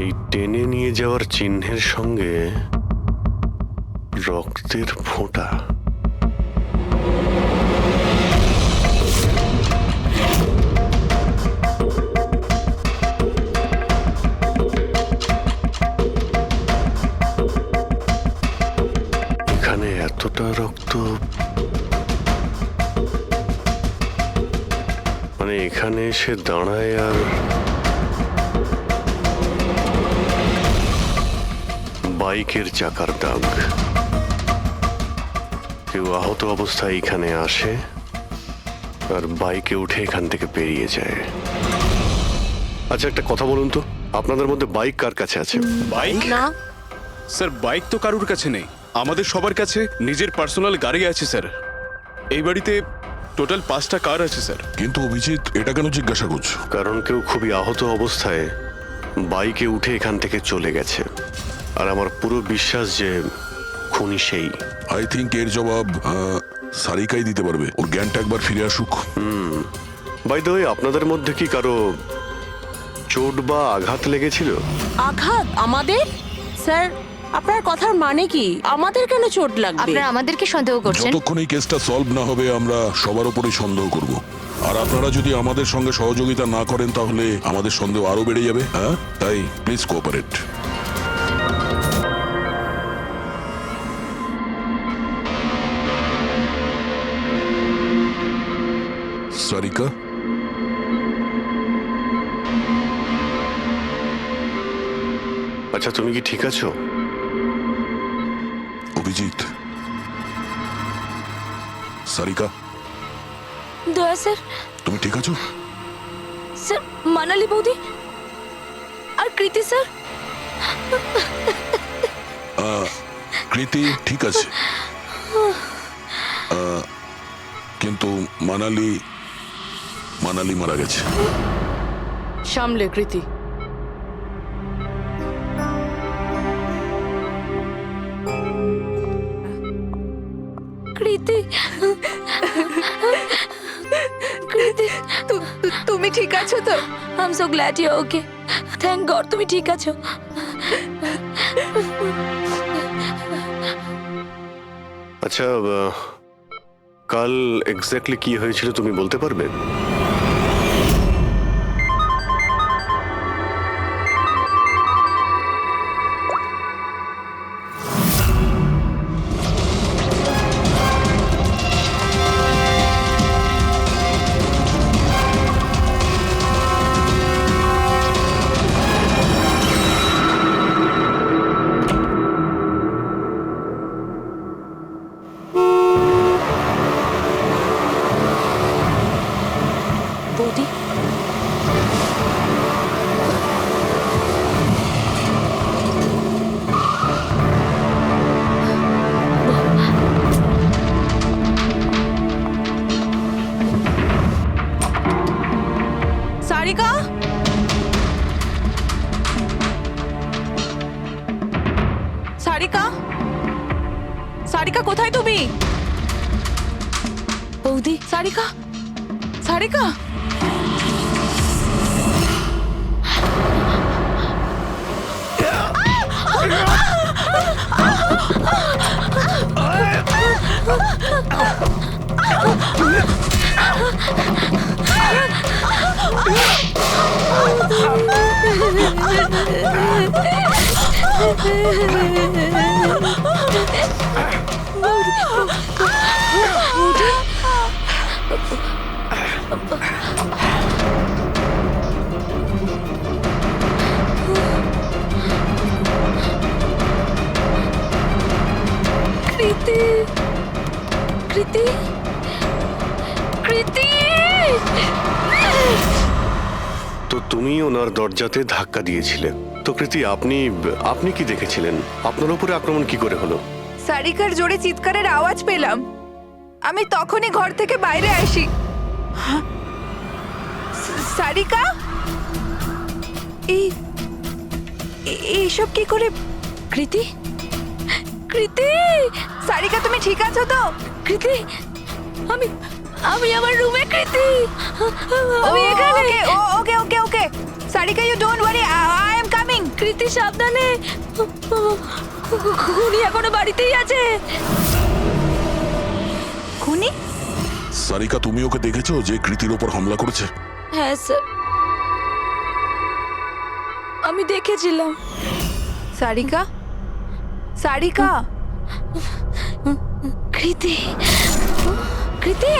এই টেনে নিয়ে যাওয়ার চিহ্নের সঙ্গে রক্তের ফোঁটা। এখানে এতটা রক্ত, মানে এখানে এসে দাঁড়ায় আর বাইকের চাকার দাগ। কেউ আহত অবস্থায় এখানে আসে আর বাইকে উঠে এখান থেকে বেরিয়ে যায়। আচ্ছা একটা কথা বলুন তো, আপনাদের মধ্যে বাইক কার কাছে আছে? বাইক? না স্যার বাইক তো কারুর কাছে নেই, আমাদের সবার কাছে নিজের পার্সোনাল গাড়ি আছে স্যার। এই বাড়িতে টোটাল 5টা কার আছে স্যার। কিন্তু অভিজিৎ, এটা কেন জিজ্ঞাসা করছো? কারণ কেউ খুবই আহত অবস্থায় বাইকে উঠে এখান থেকে চলে গেছে, আর আমার পুরো বিশ্বাস যে খুনি সেই। আই থিঙ্ক এর জবাব সারিকাই দিতে পারবে। ওর জ্ঞানটা একবার ফিরে আসুক। বাই দ্য ওয়ে, আপনাদের মধ্যে কি কারো চোট বা আঘাত লেগেছিল? আঘাত আমাদের? স্যার আপনার কথার মানে কি? আমাদের কেন চোট লাগবে? আপনারা আমাদেরকে সন্দেহ করছেন? যতক্ষণ এই কেসটা সলভ না হবে আমরা সবার উপরেই সন্দেহ করব। আর আপনারা যদি আমাদের সঙ্গে সহযোগিতা না করেন তাহলে আমাদের সন্দেহ আরো বেড়ে যাবে। হ্যাঁ, তাই প্লিজ কোঅপারেট। সারিকা, আচ্ছা তুমি কি ঠিক আছো? অভিজিৎ, সারিকা, দয়া স্যার, তুমি ঠিক আছো? স্যার মানালি বৌদি আর কৃতি স্যার। কৃতি ঠিক আছে, কিন্তু মানালি মারা গেছে। সামলে কৃতি। কৃতি, কৃতি, তুমি ঠিক আছো তো? I am so glad you okay. Thank God তুমি ঠিক আছো। আচ্ছা, কাল এক্স্যাক্টলি কি হয়েছিল তুমি বলতে পারবে? বৌদি, সারিকা, সারিকা, সারিকা কোথায় তুমি? বৌদি, সারিকা, সারিকা, কৃতি, কৃতি, কৃতি। তো তুমি ওনার দরজাতে ধাক্কা দিয়েছিলে। তো কৃতি, আপনি কি দেখেছিলেন? আপনার উপরে আক্রমণ কি করে হলো? সারিকার জোরে চিৎকারের আওয়াজ পেলাম, আমি তখনই ঘর থেকে বাইরে আসি। সারিকা, এইসব কি করে? কৃতি, কৃতি, সারিকা তুমি ঠিক আছো তো? কৃতি, আমি আমার রুমে। কৃতি, আমি এখানে। Okay okay okay Sarika, you don't worry, I am coming. Kriti সাবধানে, খুনি এখনো বাড়িতেই আছে। খুনি? সারিকা, তুমি ওকে দেখেছো যে কৃতির ওপর হামলা করেছে? হ্যাঁ স্যার, আমি দেখেছিলাম। সারিকা, সারিকা, কৃতি, কৃতি,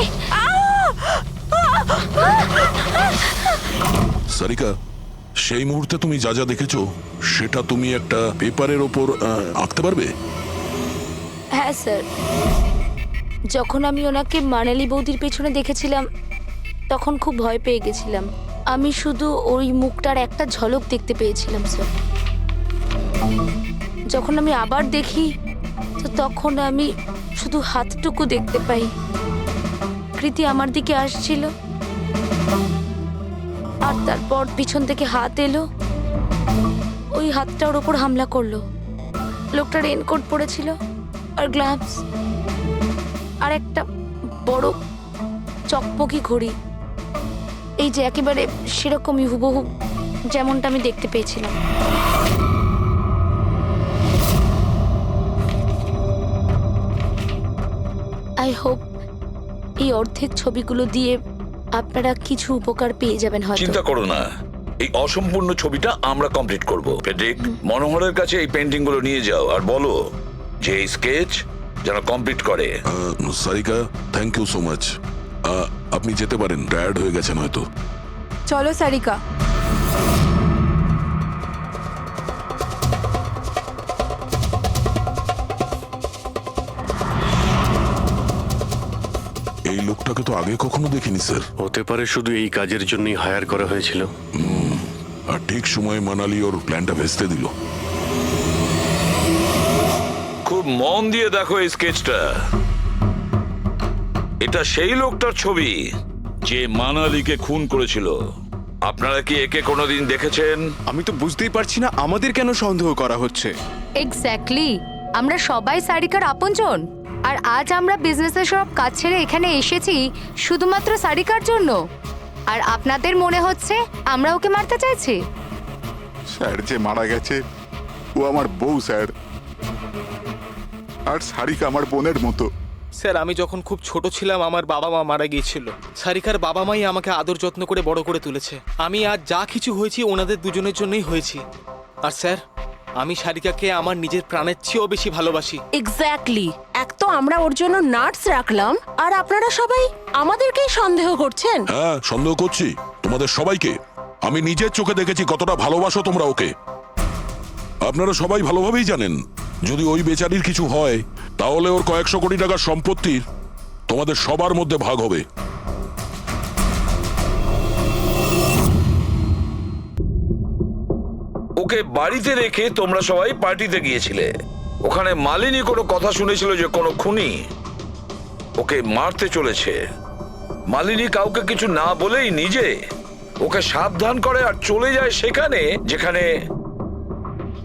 সারিকা, সেই মুহূর্তে তুমি যা যা দেখেছো সেটা তুমি একটা পেপারের ওপর আঁকতে পারবে? হ্যাঁ স্যার, যখন আমি ওনাকে মানালি বৌদির পেছনে দেখেছিলাম তখন খুব ভয় পেয়ে গেছিলাম। আমি শুধু ওই মুখটার একটা ঝলক দেখতে পেয়েছিলাম স্যার। যখন আমি আবার দেখি তো তখন আমি শুধু হাতটুকু দেখতে পাই। কৃতি আমার দিকে আসছিল আর তারপর পিছন থেকে হাত এলো, ওই হাতটা ওর ওপর হামলা করলো। লোকটা রেনকোট পরেছিল আর গ্লাভস আর একটা বড় চকমকি ঘড়ি, এই যে একেবারে সেরকমই হুবহু যেমনটা আমি দেখতে পেয়েছিলাম। আই হোপ এই অর্ধেক ছবিগুলো দিয়ে আপনারা কিছু উপকার পেয়ে যাবেন হয়তো। চিন্তা করো না, এই অসম্পূর্ণ ছবিটা আমরা কমপ্লিট করব। ফেডরিক, মনোহরের কাছে এই পেন্টিং গুলো নিয়ে যাও আর বলো যে এই স্কেচ যেন কমপ্লিট করে। Sarika, thank you so much. আপনি যেতে পারেন, টায়ার্ড হয়ে গেছেন হয়তো। চলো সারিকা। এই লোকটাকে তো আগে কখনো দেখিনি স্যার। হতে পারে শুধু এই কাজের জন্যই হায়ার করা হয়েছিল। আর ঠিক সময়ে মানালি ওর প্ল্যানটা ভেস্তে দিল। খুব খুব মন দিয়ে দেখো এই স্কেচটা। এটা সেই লোকটার ছবি যে মানালিকে খুন করেছিল। আপনারা কি একে কোনোদিন দেখেছেন? আমি তো বুঝতেই পারছি না আমাদের কেন সন্দেহ করা হচ্ছে। এক্স্যাক্টলি, আমরা সবাই সারিকার আপনজন, আর আজ আমরা বিজনেসের সব কাজ ছেড়ে এখানে এসেছি শুধুমাত্র সারিকার জন্য। আর আপনাদের মনে হচ্ছে আমরা ওকে মারতে চাইছি? স্যার যে মারা গেছে ও আমার বউ স্যার, আর সারিকা আমার বোনের মতো। স্যার আমি যখন খুব ছোট ছিলাম আমার বাবা মা মারা গিয়েছিল। সারিকার বাবা মাই আমাকে আদর যত্ন করে বড় করে তুলেছে। আমি আজ যা কিছু হয়েছি ওনাদের দুজনের জন্যই হয়েছি। আর স্যার আমি সারিকাকে আমার নিজের প্রাণের চেয়েও বেশি ভালোবাসি। এক্স্যাক্টলি, এক তো আমরা ওর জন্য নার্স রাখলাম, আর আপনারা সবাই আমাদেরকেই সন্দেহ করছেন। হ্যাঁ, সন্দেহ করছি তোমাদের সবাইকে। আমি নিজের চোখে দেখেছি কতটা ভালোবাসো তোমরা ওকে। আপনারা সবাই ভালোভাবেই জানেন যদি ওই বেচারির কিছু হয় তাহলে ওর কয়েকশো কোটি টাকার সম্পত্তির তোমাদের সবার মধ্যে ভাগ হবে। ওকে বাড়িতে রেখে তোমরা সবাই পার্টিতে গিয়েছিলে। ওখানে মালিনী কোনো কথা শুনেছিল যে কোনো খুনি ওকে মারতে চলেছে। মালিনী কাউকে কিছু না বলেই নিজে ওকে সাবধান করে আর চলে যায় সেখানে যেখানে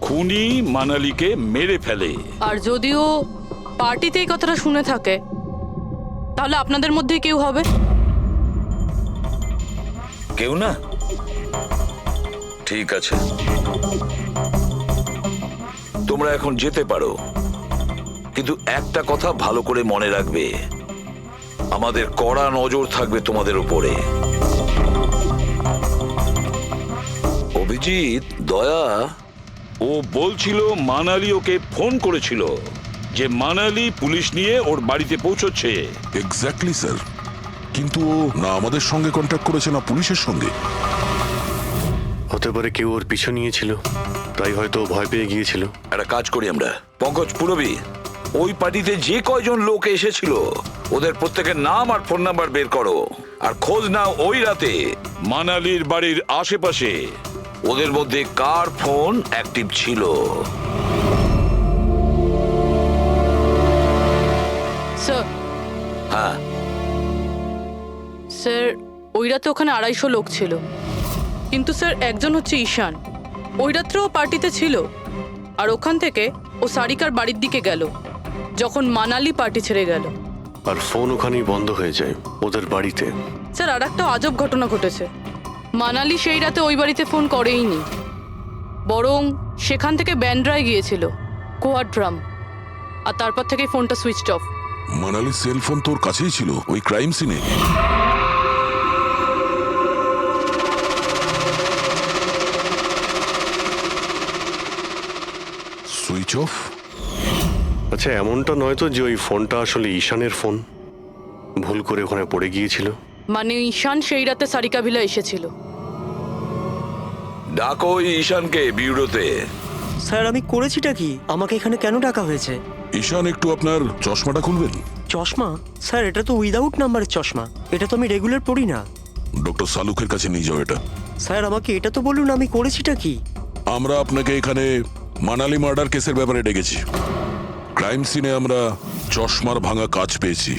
খুনি মানালিকে মেরে ফেলে। আর যদিও পার্টিতে এই কথাটা শুনে থাকে তাহলে আপনাদের মধ্যে কেউ হবে? কেউ না? ঠিক আছে, তোমরা এখন যেতে পারো, কিন্তু একটা কথা ভালো করে মনে রাখবে, আমাদের কড়া নজর থাকবে তোমাদের উপরে। অভিজিৎ, দয়া ও বলছিল মানালি ওকে ফোন করেছিল যে মানালি পুলিশ নিয়ে ওর বাড়িতে পৌঁছচ্ছে। এক্স্যাক্টলি স্যার, কিন্তু ও না আমাদের সঙ্গে কন্ট্যাক্ট করেছে না পুলিশের সঙ্গে। হতে পারে কেউ ওর পিছু নিয়েছিল, তাই হয়তো ভয় পেয়ে গিয়েছিল। একটা কাজ করি আমরা, পঙ্কজ পুরবী, ওই পার্টিতে যে কয়জন লোক এসেছিল ওদের প্রত্যেকের নাম আর ফোন নাম্বার বের করো, আর খোঁজ নাও ওই রাতে মানালির বাড়ির আশেপাশে ওদের মধ্যে কার ফোন অ্যাক্টিভ ছিল। স্যার। হ্যাঁ স্যার, ওই রাতে ওখানে 250 লোক ছিল, কিন্তু স্যার একজন হচ্ছে ঈশান। ওই রাত্রেও পার্টিতে ছিল, আর ওখান থেকে ও সারিকার বাড়ির দিকে গেল যখন মানালি পার্টি ছেড়ে গেল। আর ফোন ওখানেই বন্ধ হয়ে যায় ওদের বাড়িতে। স্যার আর একটা আজব ঘটনা ঘটেছে। মানালি সেই রাতে ওই বাড়িতে ফোন করেইনি, বরং সেখান থেকে ব্যান্ড্রায় গিয়েছিল কোয়াড্রাম, আর তারপর থেকে ফোনটা সুইচড অফ। মানালির সেলফোন তোর কাছেই ছিল ওই ক্রাইম সিনে। Switch off? আচ্ছা, এমনটা নয় তো যে ওই ফোনটা আসলে ঈশানের ফোন, ভুল করে ওখানে পড়ে গিয়েছিল? মানে ঈশান সেই রাতে সারিকা ভিলা এসেছিল। ডাকো ওই ঈশানকে বিউরোতে। স্যার আমি করেছিটা কি? আমাকে এখানে কেন ডাকা হয়েছে? ঈশান, একটু আপনার চশমাটা খুলবেন? চশমা? স্যার এটা তো উইদাউট নাম্বারের চশমা, এটা তো আমি রেগুলার পড়ি না। ডক্টর সালুকের কাছে নিয়ে যাও এটা। স্যার আমাকে এটা তো বলুন আমি করেছিটা কি? আমরা আপনাকে এখানে মানালি মার্ডার কেসের ব্যাপারে ডেকেছি। ক্রাইম সিনে আমরা চশমার ভাঙা কাঁচ পেয়েছি।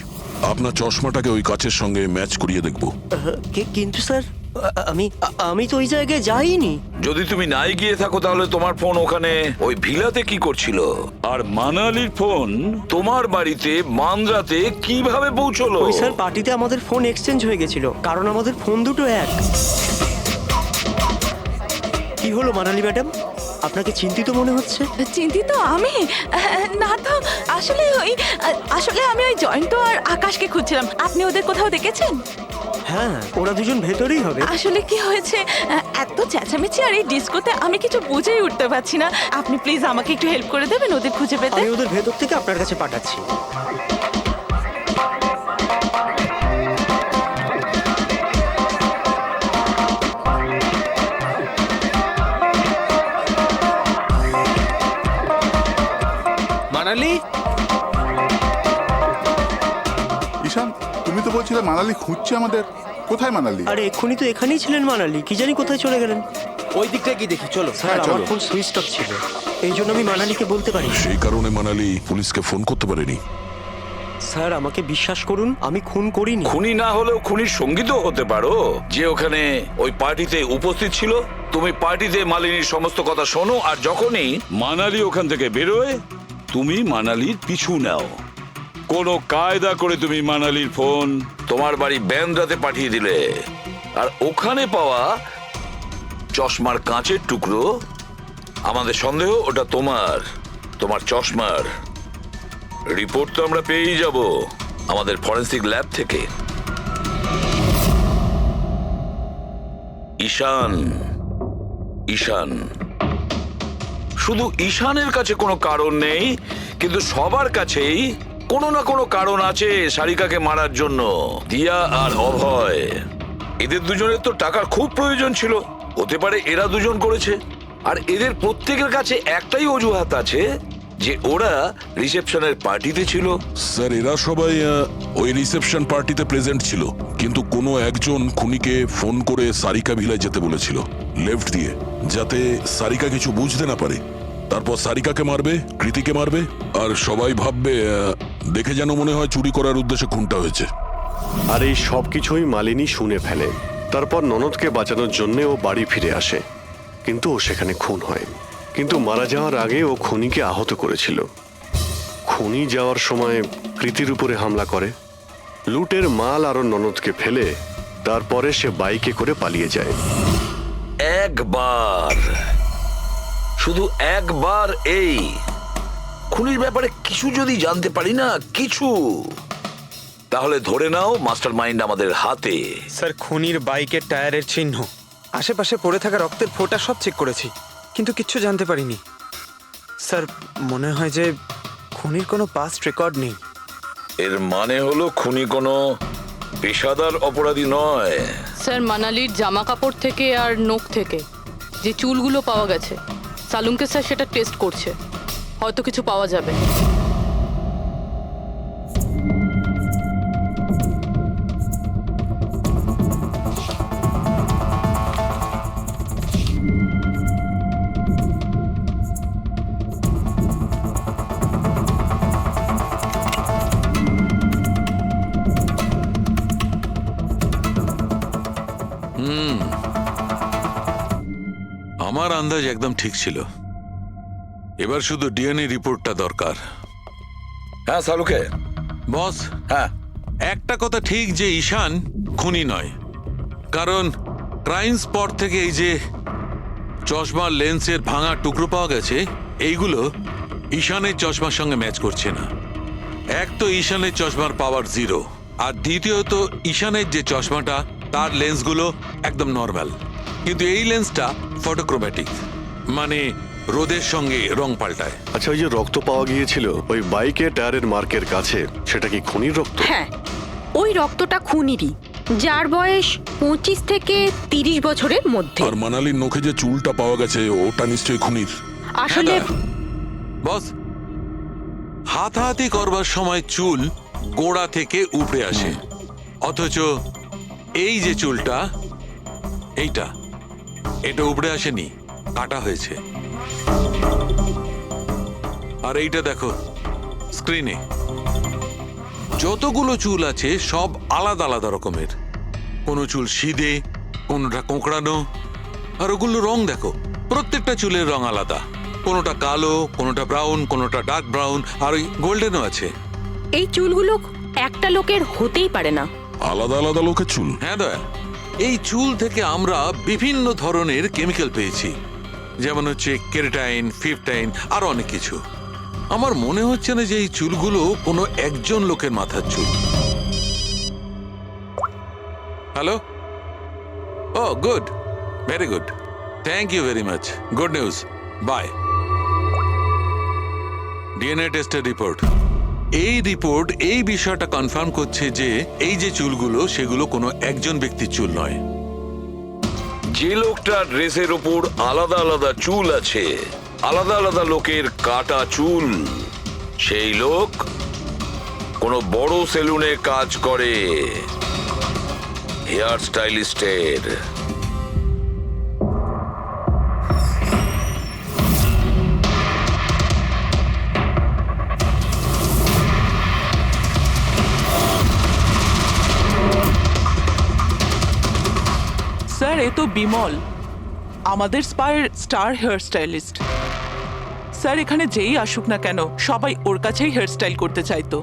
আপনার চশমাটাকে ওই কাচের সঙ্গে ম্যাচ করিয়ে দেখব। কিন্তু স্যার আমি তো ওই জায়গায় যাইনি। যদি তুমি নাই গিয়ে থাকো তাহলে তোমার ফোন ওখানে ওই ভিলাতে কি করছিল? আর মানালির ফোন তোমার বাড়িতে মান্দ্রাতে কিভাবে পৌঁছলো? ওই স্যার পার্টিতে আমাদের ফোন এক্সচেঞ্জ হয়ে গেছিল, কারণ আমাদের ফোন দুটো এক। কি হলো মানালি ম্যাডাম, আপনাকে চিন্তিত মনে হচ্ছে? চিন্তিত আমি? না তো, আসলে আমি ওই জয়ন্ত আর আকাশকে খুঁজছিলাম। আপনি ওদের কোথাও দেখেছেন? হ্যাঁ, ওরা দুজন ভেতরেই হবে। আসলে কি হয়েছে, এত চেঁচামেচি আর এই ডিস্কোতে আমি কিছু বুঝেই উঠতে পারছি না। আপনি প্লিজ আমাকে একটু হেল্প করে দেবেন ওদের খুঁজে পেতে? আমি ওদের ভেতর থেকে আপনার কাছে পাঠাচ্ছি। মানালি? ঈশান, তুমি তো বলছিলে মানালি খুঁজছে আমাদের। কোথায় মানালি? আরে এক্ষুনি তো এখানেই ছিলেন মানালি, কি জানি কোথায় চলে গেলেন। ওই দিকটা গিয়ে দেখি চলো। স্যার আমার ফোন সুইচ অফ ছিল, এই জন্য আমি মানালিকে বলতে পারি। সেই কারণে মানালি পুলিশকে ফোন করতে পারেনি। স্যার আমাকে বিশ্বাস করুন, আমি খুন করিনি। খুনি না হলেও খুনির সঙ্গী তো হতে পারো, যে ওখানে ওই পার্টিতে উপস্থিত ছিল। তুমি পার্টিতে মালিনীর সমস্ত কথা শোনো, আর যখনই মানালি ওখান থেকে বেরোয় তুমি মানালির পিছু নাও। কোনো কায়দা করে তুমি মানালির ফোন তোমার বাড়ি ব্যান্দ্রাতে পাঠিয়ে দিলে, আর ওখানে পাওয়া চশমার কাঁচের টুকরো, আমাদের সন্দেহ ওটা তোমার চশমার রিপোর্ট তো আমরা পেয়েই যাব আমাদের ফরেন্সিক ল্যাব থেকে। ঈশান শুধু ঈশানের কাছে কোনো কারণ নেই, কিন্তু সবার কাছেই কোনো না কোনো কারণ আছে সারিকাকে মারার জন্য। দিয়া আর অভয়, এদের দুজনের তো টাকার খুব প্রয়োজন ছিল, হতে পারে এরা দুজন করেছে। আর এদের প্রত্যেকের কাছে একটাই অজুহাত আছে যে ওরা রিসেপশনের পার্টিতে ছিল। স্যার এরা সবাই ওই রিসেপশন পার্টিতে প্রেজেন্ট ছিল, কিন্তু কোনো একজন খুনিকে ফোন করে সারিকা ভিলায় যেতে বলেছিল লেফট দিয়ে, যাতে সারিকা কিছু বুঝতে না পারে। তারপর সারিকাকে মারবে, কৃতিকে মারবে, আর সবাই ভাববে দেখে যেন মনে হয় চুরি করার উদ্দেশ্যে খুনটা হয়েছে। আর এই সব কিছুই মালিনী শুনে ফেলে। তারপর ননদকে বাঁচানোর জন্য ও বাড়ি ফিরে আসে, কিন্তু ও সেখানে খুন হয়। কিন্তু মারা যাওয়ার আগে ও খুনিকে আহত করেছিল। খুনি যাওয়ার সময় কৃতির উপরে হামলা করে, লুটের মাল আর ওর ননদকে ফেলে তারপরে সে বাইকে করে পালিয়ে যায়। শুধু একবার এই খুনির ব্যাপারে কিছু যদি জানতে পারি না, কিছু, তাহলে ধরে নাও মাস্টার মাইন্ড আমাদের হাতে। স্যার খুনির বাইকের টায়ারের চিহ্ন, আশেপাশে পড়ে থাকা রক্তের ফোঁটা সব চেক করেছি, কিন্তু কিচ্ছু জানতে পারিনি। স্যার মনে হয় যে খুনির কোনো পাস্ট রেকর্ড নেই। এর মানে হলো খুনি কোনো পেশাদার অপরাধী নয়। স্যার মানালির জামা কাপড় থেকে আর নখ থেকে যে চুলগুলো পাওয়া গেছে, সালুঙ্কে স্যার সেটা টেস্ট করছে, হয়তো কিছু পাওয়া যাবে। আমার আন্দাজ একদম ঠিক ছিল, এবার শুধু ডিএনএ রিপোর্টটা দরকার। হ্যাঁ সালুকে বস, হ্যাঁ একটা কথা ঠিক যে ঈশান খুনি নয়, কারণ ক্রাইম স্পট থেকে এই যে চশমার লেন্সের ভাঙা টুকরো পাওয়া গেছে, এইগুলো ঈশানের চশমার সঙ্গে ম্যাচ করছে না। এক তো ঈশানের চশমার পাওয়ার 0, আর দ্বিতীয়ত ঈশানের যে চশমাটা তার লেন্সগুলো একদম নর্মাল, কিন্তু এই লেন্সটা ফটোক্রোম্যাটিক, মানে রোদের সঙ্গে রং পাল্টায়। আচ্ছা, ওই যে রক্ত পাওয়া গিয়েছিল ওই বাইকে টায়ারের মার্কের কাছে, সেটা কি খুনির রক্ত? হ্যাঁ, ওই রক্তটা খুনিরই, যার বয়স 25 থেকে 30 বছরের মধ্যে। আর মানালির নখে যে চুলটা পাওয়া গেছে ওটা নিশ্চয়ই খুনির। আসলে বস, হাতাহাতি করবার সময় চুল গোড়া থেকে উপড়ে আসে, অথচ এই যে চুলটা, এটা উপড়ে আসেনি, কাটা হয়েছে। আর এইটা দেখো স্ক্রিনে, যতগুলো চুল আছে সব আলাদা আলাদা রকমের, কোনো চুল সিধে, কোনোটা কোঁকড়ানো, আর ওগুলো রং দেখো, প্রত্যেকটা চুলের রং আলাদা, কোনোটা কালো, কোনোটা ব্রাউন, কোনোটা ডার্ক ব্রাউন, আর ওই গোল্ডেনও আছে। এই চুলগুলো একটা লোকের হতেই পারে না, আলাদা আলাদা লোকের চুল। হ্যাঁ দয়া, এই চুল থেকে আমরা বিভিন্ন ধরনের কেমিক্যাল পেয়েছি, যেমন হচ্ছে কেরাটিন, ফিফটাইন, আর অনেক কিছু। আমার মনে হচ্ছে না যে এই চুলগুলো কোনো একজন লোকের মাথার চুল। Hello, oh good, very good, thank you very much, good news, bye. DNA টেস্টের রিপোর্ট, এই রিপোর্ট এই বিষয়টা কনফার্ম করছে যে এই যে চুলগুলো সেগুলো কোনো একজন ব্যক্তির চুল নয়। যে লোকটার ড্রেসের ওপর আলাদা আলাদা চুল আছে, আলাদা আলাদা লোকের কাটা চুল, সেই লোক কোনো বড় সেলুনে কাজ করে, হেয়ার স্টাইলিস্টের। স্যার এ তো বিমল, আমাদের স্পায়ের স্টার হেয়ার স্টাইলিস্ট। স্যার এখানে যেই আসুক না কেন সবাই ওর কাছেই হেয়ার স্টাইল করতে চাইতো।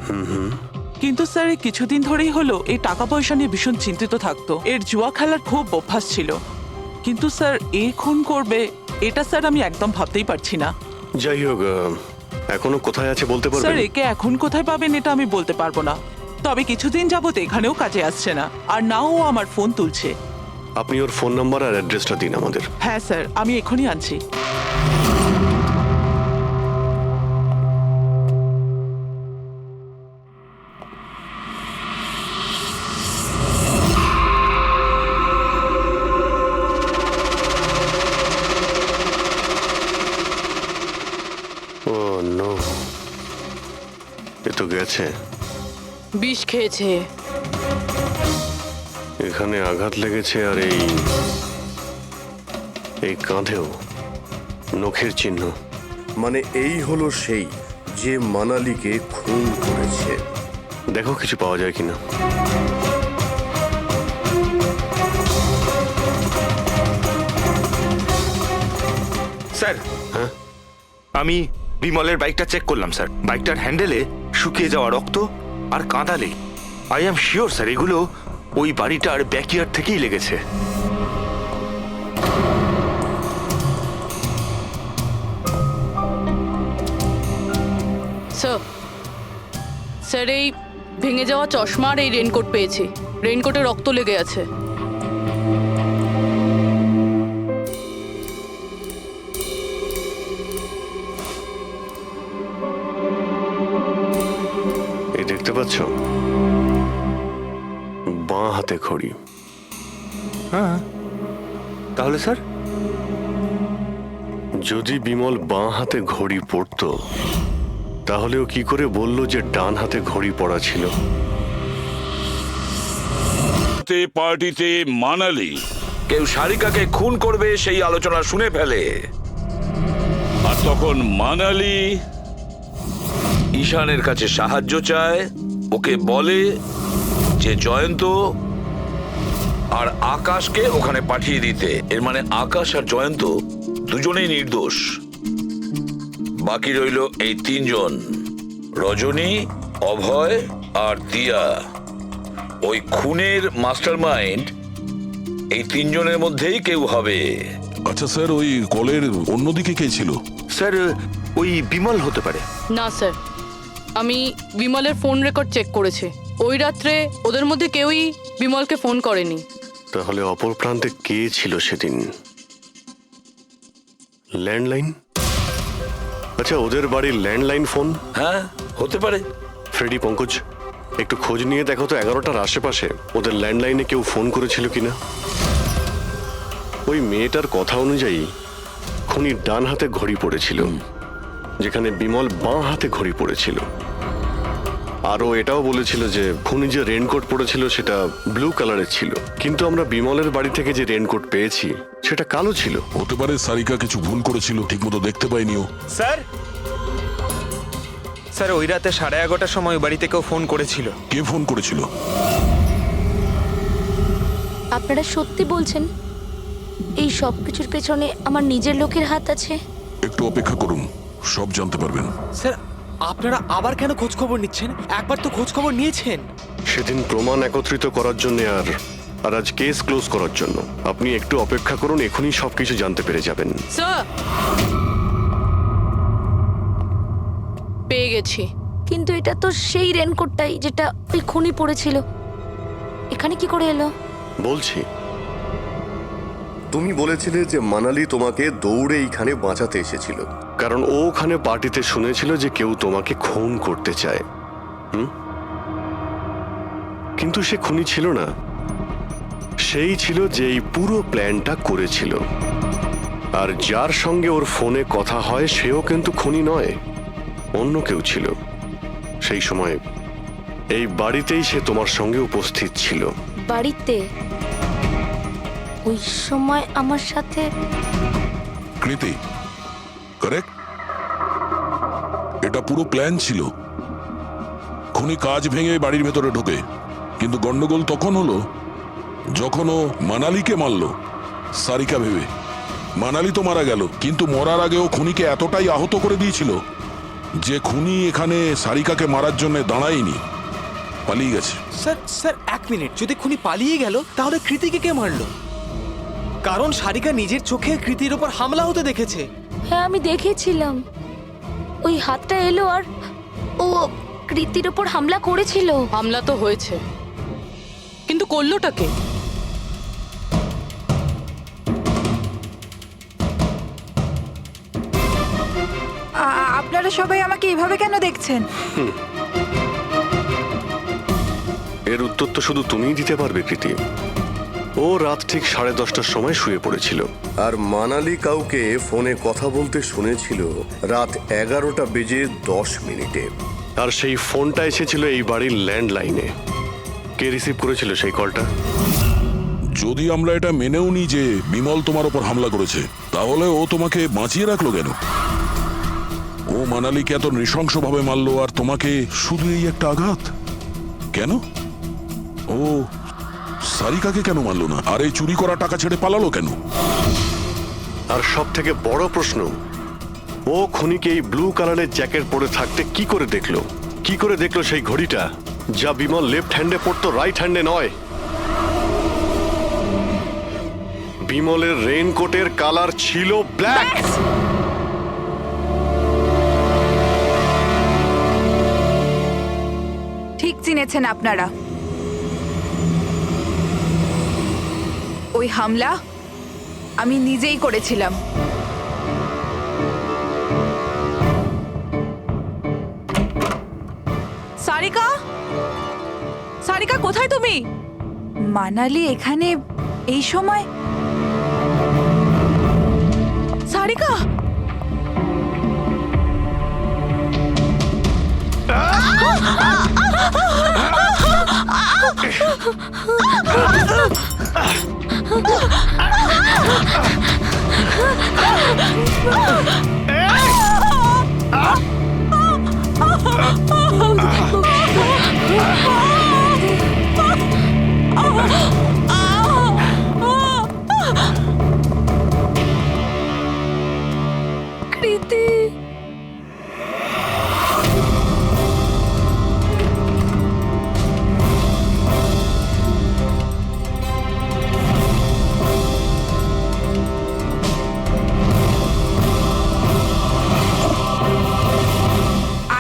কিন্তু স্যার এই কিছুদিন ধরেই হলো এই টাকা পয়সা নিয়ে ভীষণ চিন্তিত থাকতো। এর জুয়া খেলার খুব অভ্যাস ছিল। কিন্তু স্যার এই খুন করবে এটা স্যার আমি একদম ভাবতেই পারছি না। যাই হোক, এখনো কোথায় আছে বলতে স্যার পারবেন? একে এখন কোথায় পাবেন এটা আমি বলতে পারবো না, তবে কিছুদিন যাবত এখানেও কাজে আসছে না, আর নাও ও আমার ফোন তুলছে। আপনি ওর ফোন নাম্বার আর অ্যাড্রেসটা দিন আমাদের। হ্যাঁ স্যার, আমি এখনই আনছি। ও নো, এ তো গেছে। বিষ খেয়েছে। এখানে আঘাত লেগেছে আর এই কাঁধেও নখের চিহ্ন। মানে এই হলো সেই যে মানালিকে খুন করেছে। দেখো কিছু পাওয়া যায় কিনা। স্যার, হ্যাঁ, আমি বিমলের বাইকটা চেক করলাম স্যার। বাইকটার হ্যান্ডেলে শুকিয়ে যাওয়া রক্ত আর কাঁদালে আই এম শিওর স্যার এগুলো ওই বাড়িটার ব্যাকইয়ার্ড থেকেই লেগেছে। স্যার, স্যার এই ভেঙে যাওয়া চশমা আর এই রেনকোট পেয়েছি। রেনকোটে রক্ত লেগে আছে। এই দেখতে পাচ্ছ, বাঁ হাতে ঘড়ি। হ্যাঁ, তাহলে স্যার যদি বিমল বাঁ হাতে ঘড়ি পরতো তাহলে ও কি করে বলল যে ডান হাতে ঘড়ি পরা ছিল? পার্টিতে মানালি কেউ সারিকাকে খুন করবে সেই আলোচনা শুনে ফেলে, আর তখন মানালি ঈশানের কাছে সাহায্য চায়। ওকে বলে যে জয়ন্ত আর আকাশকে ওখানে পাঠিয়ে দিতে। এর মানে আকাশ আর জয়ন্ত দুজনেই নির্দোষ। বাকি রইল এই তিনজন, রজনী, অভয় আর দিয়া। ওই খুনের মাস্টারমাইন্ড এই তিনজনের মধ্যেই কেউ হবে। আচ্ছা স্যার, ওই কলের অন্যদিকে কে ছিল? স্যার ওই বিমল হতে পারে। না স্যার, আমি বিমলের ফোন রেকর্ড চেক করেছি। ওই রাত্রে ওদের মধ্যে কেউই বিমলকে ফোন করেনি। তাহলে অপর প্রান্তে কে ছিল সেদিন? ল্যান্ডলাইন? আচ্ছা, ওদের বাড়ির ল্যান্ডলাইন ফোন? হ্যাঁ, হতে পারে। ফ্রেডি, পঙ্কজ, একটু খোঁজ নিয়ে দেখো তো 11টার আশেপাশে ওদের ল্যান্ডলাইনে কেউ ফোন করেছিল কিনা। ওই মেয়েটার কথা অনুযায়ী খুনির ডান হাতে ঘড়ি পড়েছিল, যেখানে বিমল বাঁ হাতে ঘড়ি পড়েছিল। আরও এটাও বলেছিল যে খুনি যে রেনকোট পড়েছিল সেটা ব্লু কালারের ছিল, কিন্তু আমরা বিমলের বাড়ি থেকে যে রেনকোট পেয়েছি সেটা কালো ছিল। হতে পারে সারিকা কিছু ভুল করেছিল, ঠিকমতো দেখতে পাইনিও। স্যার, স্যার ওই রাতে 11:30টার সময় বাড়িতে কেউ ফোন করেছিল। কে ফোন করেছিল? আপনারা সত্যি বলছেন এই সব কিছুর পেছনে আমার নিজের লোকের হাত আছে? একটু অপেক্ষা করুন, সব জানতে পারবেন। স্যার, আপনারা আবার কেন খোঁজ খবর নিচ্ছেন? একবার তো খোঁজ খবর নিয়েছেন। সেদিন প্রমাণ একত্রিত করার জন্য আর আজ কেস ক্লোজ করার জন্য। আপনি একটু অপেক্ষা করুন, এখনই সবকিছু জানতে পেরে যাবেন। স্যার, পেয়ে গেছি। কিন্তু এটা তো সেই রেনকোটটাই যেটা ওই খুনি পড়েছিল। এখানে কি করে এলো? বলছি, তুমি বলেছিলে যে মানালি তোমাকে দৌড়ে এইখানে বাঁচাতে এসেছিল। কারণ ও ওখানে পার্টিতে শুনেছিল যে কেউ তোমাকে খুন করতে চায়। কিন্তু সে খুনি ছিল না, সেই ছিল যে এই পুরো প্ল্যানটা করেছিল। আর যার সঙ্গে ওর ফোনে কথা হয় সেও কিন্তু খুনি নয়, অন্য কেউ ছিল। সেই সময় এই বাড়িতেই সে তোমার সঙ্গে উপস্থিত ছিল। বাড়িতে? ওই সময় আমার সাথে কৃতি, কারেক্ট? এটা পুরো প্ল্যান ছিল। খুনি কাজ ভেঙে বাড়ির ভেতরে ঢোকে, কিন্তু গন্ডগোল তখন হলো যখন ও মানালিকে মারল। সারিকা ভেবে। মানালি তো মারা গেল, কিন্তু মরার আগে ও খুনিকে এতটাই আহত করে দিয়েছিল যে খুনি এখানে সারিকাকে মারার জন্য দাঁড়ায়নি, পালিয়ে গেছে। স্যার স্যার এক মিনিট, যদি খুনি পালিয়ে গেল তাহলে কৃতিকে কে মারলো? কারণ সারিকা নিজের চোখে কৃতির ওপর হামলা হতে দেখেছে। হ্যাঁ আমি দেখেছিলাম, ওই হাতটা এলো আর ও কৃতির ওপর হামলা করেছিল। হামলা তো হয়েছে, কিন্তু করলোটা কে? আপনারা সবাই আমাকে এভাবে কেন দেখছেন? এর উত্তর তো শুধু তুমিই দিতে পারবে কৃতি। ও রাত ঠিক 10:30টার সময় শুয়ে পড়েছিল, আর মানালি কাউকে ফোনে কথা বলতে শুনেছিল রাত 11:10 আর সেই ফোনটা এসেছিল এই বাড়ির ল্যান্ডলাইনে। কে রিসিভ করেছিল সেই কলটা? যদি আমরা এটা মেনেও নিই যে বিমল তোমার ওপর হামলা করেছে, তাহলে ও তোমাকে বাঁচিয়ে রাখলো কেন? ও মানালিকে এত নৃশংসভাবে মারলো, আর তোমাকে শুধু এই একটা আঘাত কেন? ও সারিকাকে কেন মারলো না? আর এই চুরি করা টাকা ছেড়ে পালালো কেন? আর সব থেকে বড় প্রশ্ন, ও খুনিকে এই ব্লু কালারের জ্যাকেট পরে থাকতে কি করে দেখলো? কি করে দেখলো সেই ঘড়িটা যা বিমল লেফট হ্যান্ডে পড়তো, রাইট হ্যান্ডে নয়? বিমলের রেইনকোটের কালার ছিল ব্ল্যাক। ঠিক চিনেছেন আপনারা। ওই হামলা আমি নিজেই করেছিলাম। সারিকা, সারিকা কোথায় তুমি? মানালি এখানে এই সময়? সারিকা, কৃতি,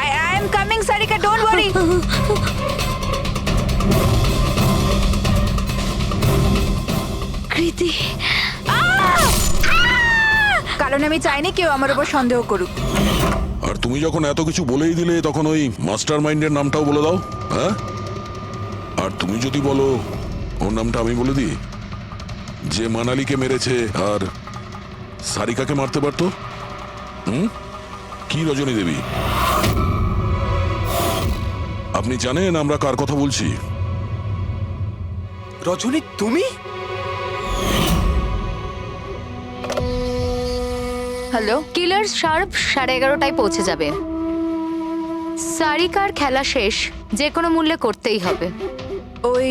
I am coming, Sarika, don't worry. কৃতি, কারণ আমি চাইনি কেউ আমার উপর সন্দেহ করুক। আর তুমি যখন এত কিছু বলেই দিলে, তখন ওই মাস্টার মাইন্ডের নামটাও বলে দাও। হ্যাঁ, আর তুমি যদি বলো ওর নামটা আমি বলে দিই, যে মানালিকে মেরেছে আর সারিকাকে মারতে পারতো। কি রজনী দেবী, আপনি জানেন আমরা কার কথা বলছি? রজনী তুমি? হ্যালো, কিলার শার্প 11:30টায় পৌঁছে যাবে। সারিকার খেলা শেষ, যে কোনো মূল্যে করতেই হবে। ওই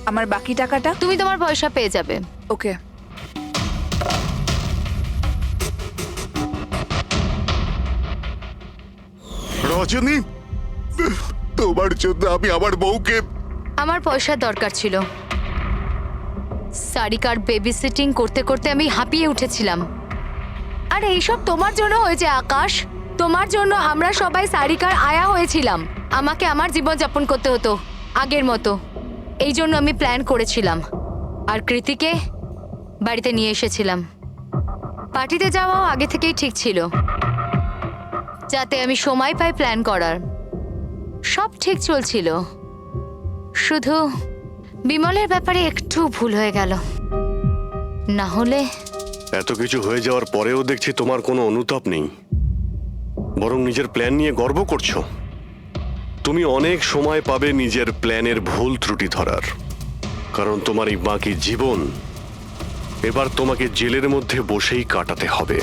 আমার বাকি টাকাটা? তুমি তোমার পয়সা পেয়ে যাবে। ওকে। রজনী, তোমার জন্য আমি আমার বউকে... আমার পয়সার দরকার ছিল। সারিকার বেবি সিটিং করতে করতে আমি হাঁপিয়ে উঠেছিলাম। আর এইসব তোমার জন্য হয়েছে আকাশ। তোমার জন্য আমরা সবাই সারিকার আয়া হয়েছিলাম। আমাকে আমার জীবন যাপন করতে হতো আগের মতো। এই জন্য আমি প্ল্যান করেছিলাম, আর কৃতিকে বাড়িতে নিয়ে এসেছিলাম। পার্টিতে যাওয়াও আগে থেকেই ঠিক ছিল, যাতে আমি সময় পাই প্ল্যান করার। সব ঠিক চলছিল, শুধু বিমলের ব্যাপারে একটু ভুল হয়ে গেল। না হলে... এত কিছু হয়ে যাওয়ার পরেও দেখছি তোমার কোনো অনুতাপ নেই, বরং নিজের প্ল্যান নিয়ে গর্ব করছো। তুমি অনেক সময় পাবে নিজের প্ল্যানের ভুল ত্রুটি ধরার, কারণ তোমার এই বাকি জীবন এবার তোমাকে জেলের মধ্যে বসেই কাটাতে হবে।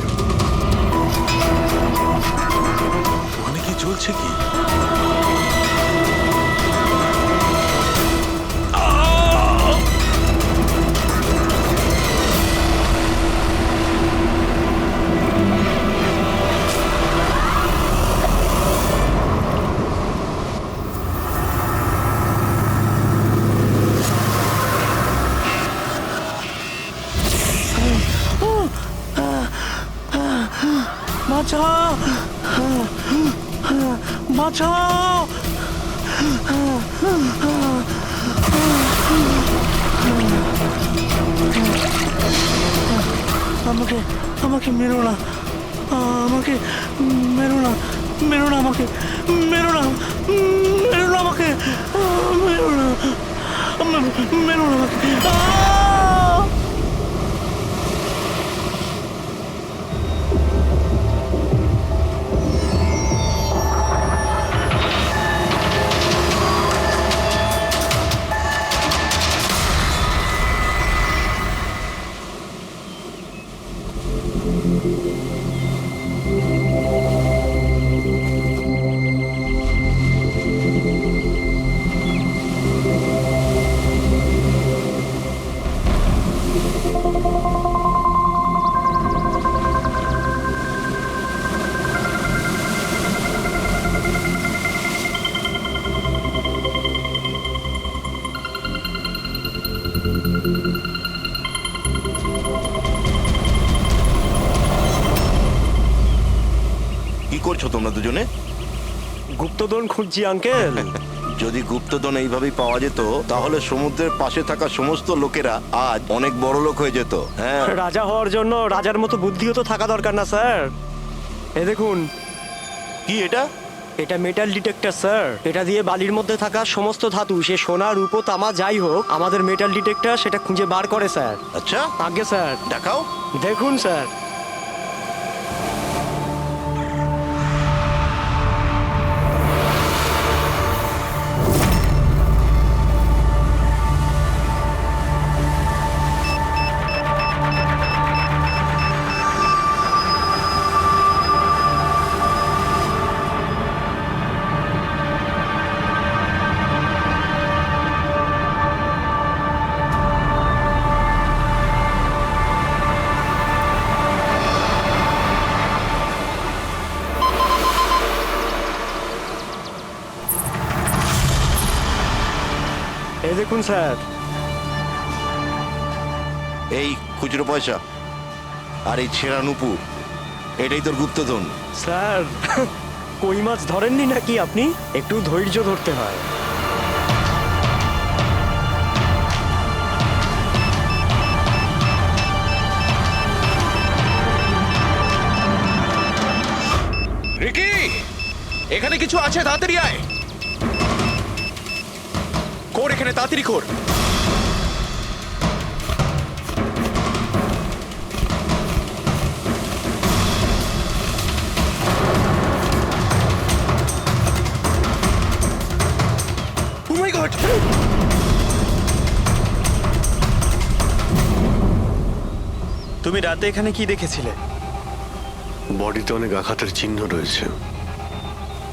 মানে কি চলছে কি? বাঁচাও বাঁচাও আমাকে আমাকে মেরো না, আমাকে মেরো না, মেরো না আমাকে, মেরো না, মেরো না আমাকে, মেরো না, মেরো না আমাকে। কি করছো তোমরা দুজনে? গুপ্তধন খুঁজছি আঙ্কেল। যদি গুপ্তধন এইভাবেই পাওয়া যেত তাহলে সমুদ্রের পাশে থাকা সমস্ত লোকেরা আজ অনেক বড় লোক হয়ে যেত। হ্যাঁ, রাজা হওয়ার জন্য রাজার মতো বুদ্ধিও তো থাকা দরকার না স্যার? এ দেখুন, কি এটা? এটা মেটাল ডিটেক্টর স্যার। এটা দিয়ে বালির মধ্যে থাকা সমস্ত ধাতু, সে সোনা রূপো তামা যাই হোক, আমাদের মেটাল ডিটেক্টর সেটা খুঁজে বার করে স্যার। আচ্ছা, আগে স্যার দেখাও। দেখুন স্যার, এই দেখুন স্যার, এই খুচরো পয়সা আর এই ছেঁড়া নুপুর, এটাই তোর গুপ্তধন। স্যার কই মাছ ধরেননি নাকি আপনি? একটু ধৈর্য ধরতে হয়। রিকি, এখানে কিছু আছে, তাড়াতাড়ি আয়। কর এখানে, তাড়াতাড়ি কর। Oh my God! তুমি রাতে এখানে কি দেখেছিলে? বডিতে অনেক আঘাতের চিহ্ন রয়েছে,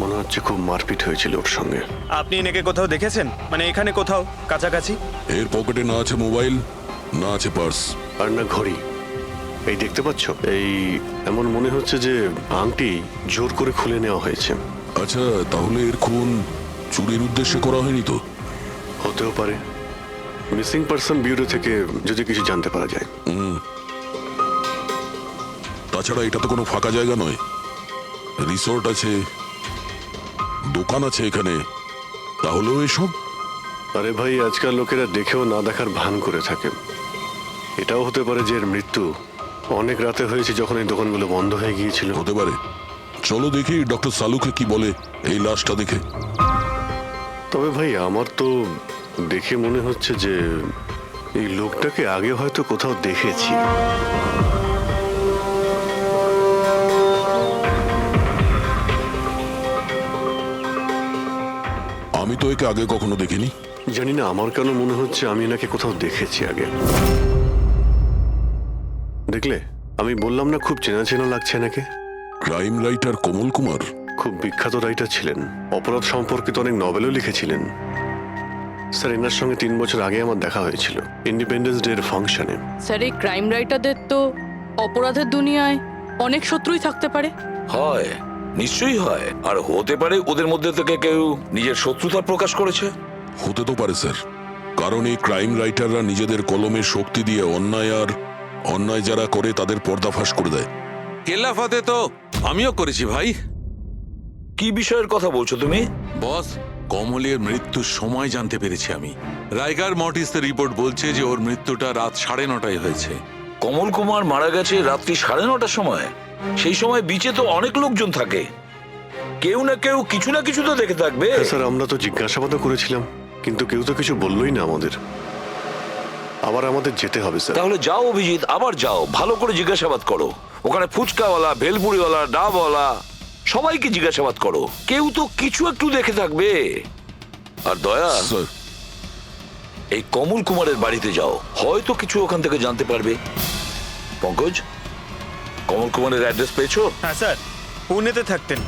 মনে হচ্ছে খুব মারপিট হয়েছিল ওর সঙ্গে। আপনি এনেকে কোথাও দেখেছেন? মানে এখানে কোথাও কাছাকাছি? এর পকেটে না আছে মোবাইল, না আছে পার্স, আর না ঘড়ি। এই দেখতে পাচ্ছ, এই এমন মনে হচ্ছে যে আংটি জোর করে খুলে নেওয়া হয়েছে। আচ্ছা, তাহলে এর খুন চুরির উদ্দেশ্যে করা হয়নি তো? হতেও পারে। মিসিং পারসন ব্যুরো থেকে যদি কিছু জানতে পারা যায়। তাছাড়া এটা তো কোনো ফাঁকা জায়গা নয়, রিসোর্ট আছে, দোকান আছে এখানে, তাহলেও এসব? আরে ভাই, আজকাল লোকেরা দেখেও না দেখার ভান করে থাকে। এটাও হতে পারে যে এর মৃত্যু অনেক রাতে হয়েছে, যখন এই দোকানগুলো বন্ধ হয়ে গিয়েছিল। হতে পারে। চলো দেখি ডক্টর সালুকে কি বলে এই লাশটা দেখে। তবে ভাই, আমার তো দেখে মনে হচ্ছে যে এই লোকটাকে আগে হয়তো কোথাও দেখেছি। আমি তো একে আগে কখনো দেখিনি। জানি না, আমার কেন মনে হচ্ছে আমি এনাকে কোথাও দেখেছি আগে। দেখলে, আমি বললাম না খুব চেনা চেনা লাগছে এনাকে। ক্রাইম রাইটার কমল কুমার খুব বিখ্যাত রাইটার ছিলেন, অপরাধ সম্পর্কিত অনেক নভেলও লিখেছিলেন। স্যার, এনার সঙ্গে 3 বছর আগে আমার দেখা হয়েছিল ইন্ডিপেন্ডেন্স ডে এর ফাংশনে। স্যার, এই ক্রাইম রাইটারদের তো অপরাধের দুনিয়ায় অনেক শত্রুই থাকতে পারে। হয়, নিশ্চয়ই হয়। আর হতে পারে ওদের মধ্যে থেকে কেউ নিজের শত্রুতা প্রকাশ করেছে। হতে তো পারে স্যার, কারণ এই ক্রাইম রাইটাররা নিজেদের কলমের শক্তি দিয়ে অন্যায় যারা করে তাদের পর্দাফাশ করে দেয়। কেল্লাফাতে তো আমিও করেছি ভাই। কি বিষয়ের কথা বলছো তুমি? বস, কমলের মৃত্যুর সময় জানতে পেরেছি আমি। রাইগার মর্টিসের রিপোর্ট বলছে যে ওর মৃত্যুটা রাত 9:30টায় হয়েছে। কমল কুমার মারা গেছে রাত্রি 9:30টার সময়। সেই সময় বিচে তো অনেক লোকজন থাকে, কেউ না কেউ কিছু না কিছু তো দেখে থাকবে। হ্যাঁ স্যার, আমরা তো জিজ্ঞাসাবাদও করেছিলাম, কিন্তু কেউ তো কিছু বললোই না আমাদের। আবার আমাদের যেতে হবে স্যার। তাহলে যাও অভিজিৎ, আবার যাও, ভালো করে জিজ্ঞাসাবাদ করো। ওখানে ফুচকাওয়ালা, ভেলপুরিওয়ালা, ডাবওয়ালা সবাইকে জিজ্ঞাসাবাদ করো, কেউ তো কিছু একটু দেখে থাকবে। আর দয়া, এই কমল কুমারের বাড়িতে যাও, হয়তো কিছু ওখান থেকে জানতে পারবে। পঙ্কজ, কমল কুমারের অ্যাড্রেস পেয়েছো? হ্যাঁ স্যার, পুনেতে থাকতেন।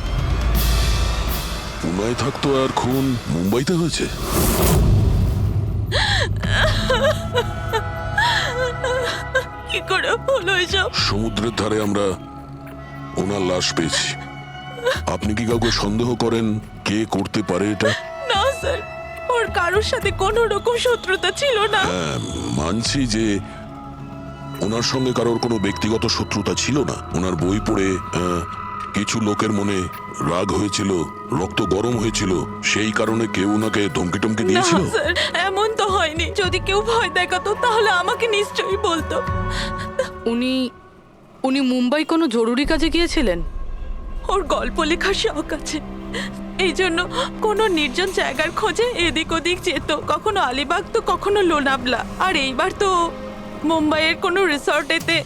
পুনায় থাকতো আর খুন মুম্বাইতে হয়েছে। কি করে হলো এসব? সমুদ্রের ধারে আমরা ওনার লাশ পেয়েছি। আপনি কি কাউকে সন্দেহ করেন কে করতে পারে এটা? না স্যার, ওর কারোর সাথে কোনো রকম শত্রুতা ছিল না। হ্যাঁ, মানছি যে ওনার সঙ্গে কারোর কোনো ব্যক্তিগত শত্রুতা ছিল না। ওনার বই পড়ে কিছু লোকের মনে রাগ হয়েছিল, রক্ত গরম হয়েছিল, সেই কারণে কেউ ওনাকে ধমকি টমকি না দিয়েছিল। স্যার, এমন তো হয়নি। যদি কেউ ভয় দেখাতো তাহলে আমাকে নিশ্চয়ই বলতো। উনি মুম্বাই কোনো জরুরি কাজে গিয়েছিলেন? ওর গল্প লেখার শখ আছে, এই জন্য কোনো নির্জন জায়গার খোঁজে এদিক ওদিক যেত, কখনো আলিবাগ তো কখনো লোনাবলা। আর এইবার তো মুম্বাইয়ের কোনো রিসর্টেতে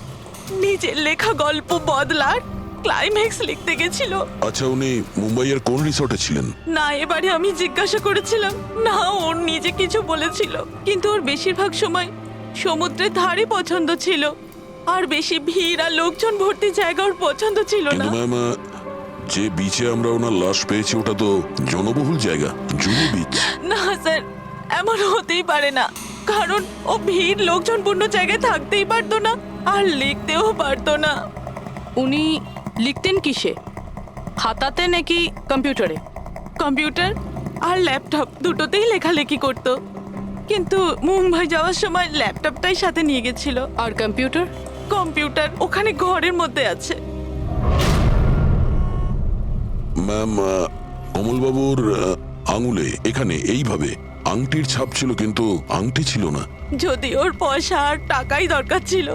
নিজের লেখা গল্প বদলার ক্লাইম্যাক্স লিখতে গেছিল। আচ্ছা, উনি মুম্বাইয়ের কোন রিসর্টে ছিলেন? না, এবারে আমি জিজ্ঞাসা করেছিলাম না, ওর নিজে কিছু বলেছিল, কিন্তু ওর বেশিরভাগ সময় সমুদ্রের ধারে পছন্দ ছিল, আর বেশি ভিড় আর লোকজন ভর্তি জায়গা ওর পছন্দ ছিল না। কিন্তু ম্যাম, যে বিচে আমরা ওনার লাশ পেয়েছি ওটা তো জনবহুল জায়গা, জুহু বিচ। না স্যার, এমন হতেই পারে না, কারণ ও ভিড় লোকজনপূর্ণ জায়গায় থাকতেই পারতো না আর লিখতেও পারতো না। উনি লিখতেন কিসে, খাতাতে নাকি কম্পিউটারে? কম্পিউটার আর ল্যাপটপ দুটোতেই লেখালেখি করতো, কিন্তু মুম্বাই যাওয়ার সময় ল্যাপটপটাই সাথে নিয়ে গেছিল। আর কম্পিউটার? কম্পিউটার ওখানে ঘরের মধ্যে আছে। ম্যাম, কমলবাবুর আঙুলে এখানে এইভাবে আংটির ছাপ ছিল, কিন্তু আংটি ছিল না। যদি ওর পয়সা আর টাকাই দরকার ছিল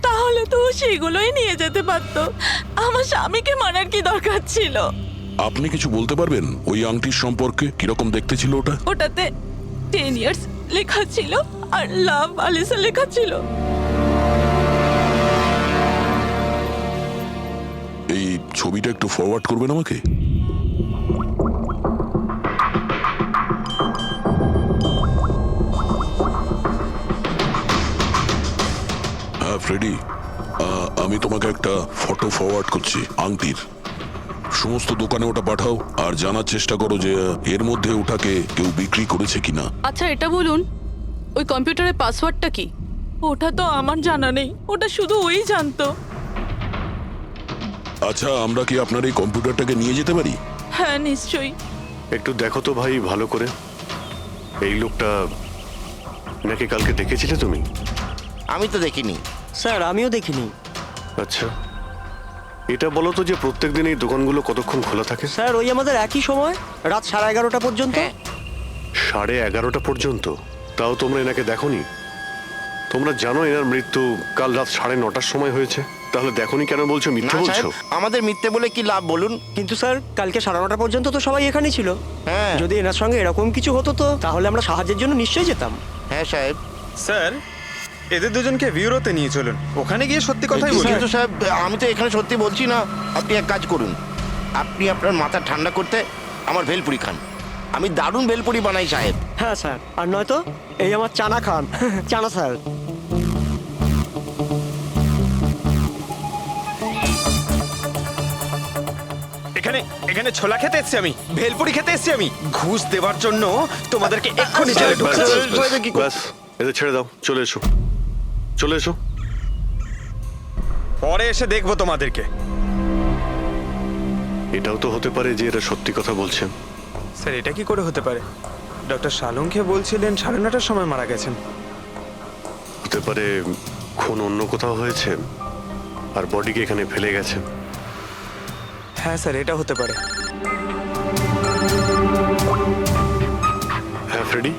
তাহলে তো ও সেগুলোই নিয়ে যেতে পারতো। আমার স্বামীকে মারার কি দরকার ছিল? আপনি কিছু বলতে পারবেন ওই আংটির সম্পর্কে? কিরকম দেখতে ছিল ওটা? ওটাতে 10 ইয়ার্স লেখা ছিল আর লাভ আলিসা লেখা ছিল। এই ছবিটা একটু ফরওয়ার্ড করবেন আমাকে? হ্যাঁ ফ্রেডি, আমি তোমাকে একটা ফটো ফরওয়ার্ড করছি আংটির। সমস্ত দোকানে ওটা পাঠাও আর জানার চেষ্টা করো যে এর মধ্যে ওটাকে কেউ বিক্রি করেছে কিনা। আচ্ছা এটা বলুন, ওই কম্পিউটারের পাসওয়ার্ডটা কি? ওটা তো আমার জানা নেই, ওটা শুধু ওই জানতো। আচ্ছা, আমরা কি আপনার এই কম্পিউটারটাকে নিয়ে যেতে পারি? হ্যাঁ নিশ্চয়ই। একটু দেখো তো ভাই ভালো করে, এই লোকটা নাকি কালকে দেখেছিলে তুমি? আমি তো দেখিনি স্যার, আমিও দেখিনি। আচ্ছা, এটা বলো তো যে প্রত্যেকদিন এই দোকানগুলো কতক্ষণ খোলা থাকে? স্যার ওই আমাদের একই সময়, রাত 11:30 পর্যন্ত। 11:30 পর্যন্ত? তাও তোমরা এনাকে দেখোনি? তোমরা জানো এনার মৃত্যু কাল রাত 9:30টার সময় হয়েছে, তাহলে দেখোনি কেন বলছো? মিথ্যে বলছো। আমাদের মিথ্যে বলে কি লাভ বলুন? কিন্তু স্যার কালকে 9:30 পর্যন্ত তো সবাই এখানেই ছিল। হ্যাঁ, যদি এনার সঙ্গে এরকম কিছু হতো তো তাহলে আমরা সাহায্যের জন্য নিশ্চয়ই যেতাম। হ্যাঁ সাহেব। স্যার, এদের দুজনকে ব্যুরোতে নিয়ে চলুন, ওখানে গিয়ে সত্যি কথাই বলুন। কিন্তু সাহেব, আমি তো এখানে সত্যি বলছি না। আপনি এক কাজ করুন, আপনি আপনার মাথা ঠান্ডা করতে আমার ভেলপুরি খান। আমি দারুণ ভেলপুরি বানাই সাহেব। হ্যাঁ স্যার, আর নয়তো এই আমার চানা খান। চানা স্যার। এখানে এখানে ছোলা খেতে এসেছি আমি, ভেলপুরি খেতে এসেছি আমি। ঘুষ দেওয়ার জন্য তোমাদেরকে এক্ষুনি জেলে ঢুকাতে হবে। ব্যাস, এদের ছেড়ে দাও, চলে এসো, চলে এসো। পরে এসে দেখবো তোমাদেরকে। এটাও তো হতে পারে যে এরা সত্যি কথা বলছেন। স্যার, এটা কি করে হতে পারে? ডক্টর শালুংকে বলছিলেন 9:30টার সময় মারা গেছেন। হতে পারে খুন অন্য কোথাও হয়েছে আর বডিকে এখানে ফেলে গেছে। হ্যাঁ স্যার, এটা হতে পারে। হ্যাঁ ফ্রেডি,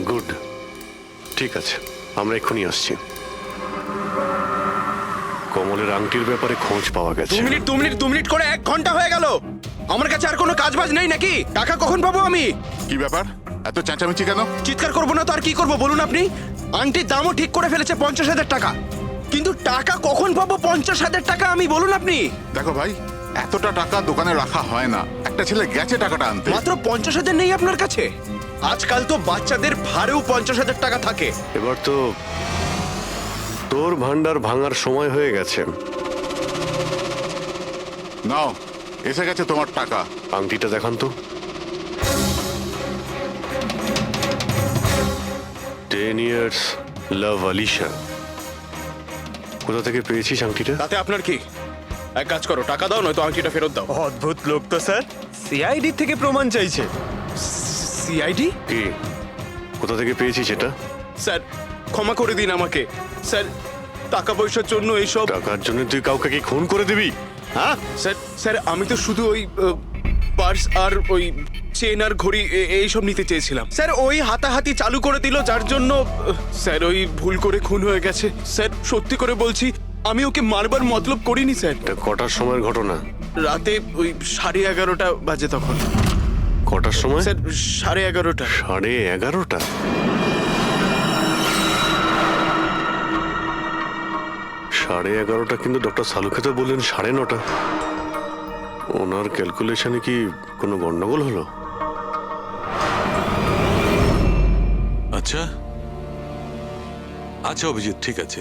গুড, ঠিক আছে, আমরা এক্ষুনি আসছি। কমলের আংটির ব্যাপারে খোঁজ পাওয়া গেছে। 2 মিনিট করে 1 ঘন্টা হয়ে গেল। আমার কাছে আর কোনো কাজবাজ নেই নাকি? টাকা কখন পাবো আমি? কি ব্যাপার, এত চেঁচামেচি কেন? চিৎকার করবো না তো আর কি করবো বলুন আপনি? আংটির দামও ঠিক করে ফেলেছে 50,000 টাকা, কিন্তু টাকা কখন পাবো 50,000 টাকা আমি, বলুন আপনি? দেখো ভাই, এতটা টাকা দোকানে রাখা হয় না। একটা ছেলে গেছে টাকাটা আনতে। মাত্র 50,000 নেই আপনার কাছে? আজকাল তো বাচ্চাদের ভাড়েও 50,000 টাকা থাকে। এবার তো তোর ভান্ডার ভাঙার সময় হয়ে গেছে। নাও, এসে গেছে তোমার টাকা। আংটিটা দেখান তো। 10 years লাভ আলিশা। কোথা থেকে পেয়েছিস আংটিটা? তাতে আপনার কি? এক কাজ করো, টাকা দাও, নয়তো আংটিটা ফেরত দাও। অদ্ভুত লোক তো স্যার, সিআইডি থেকে প্রমাণ চাইছে। সিআইডি? কি, কোথা থেকে পেয়েছিস এটা? স্যার ক্ষমা করে দিন আমাকে। স্যার টাকা পয়সার জন্য এইসব। টাকার জন্য তুই কাউকে কি খুন করে দিবি? হ্যাঁ স্যার, স্যার আমি তো শুধু ওই পার্স আর ওই চেন আর ঘড়ি এইসব নিতে চেয়েছিলাম। স্যার ওই হাতাহাতি চালু করে দিল, যার জন্য স্যার ওই ভুল করে খুন হয়ে গেছে। স্যার সত্যি করে বলছি, আমি ওকে মারবার মতলব করিনি স্যার। এটা কটার সময়ের ঘটনা? রাতে ওই 11:30 বাজে তখন। কটার সময়? স্যার 11:30। 11:30? সাড়ে 11:30 কিন্তু ডক্টর সালুকে তো বললেন 9:30। ওনার ক্যালকুলেশনে কি কোনো গন্ডগোল হলো? আচ্ছা আচ্ছা অভিজিৎ, ঠিক আছে,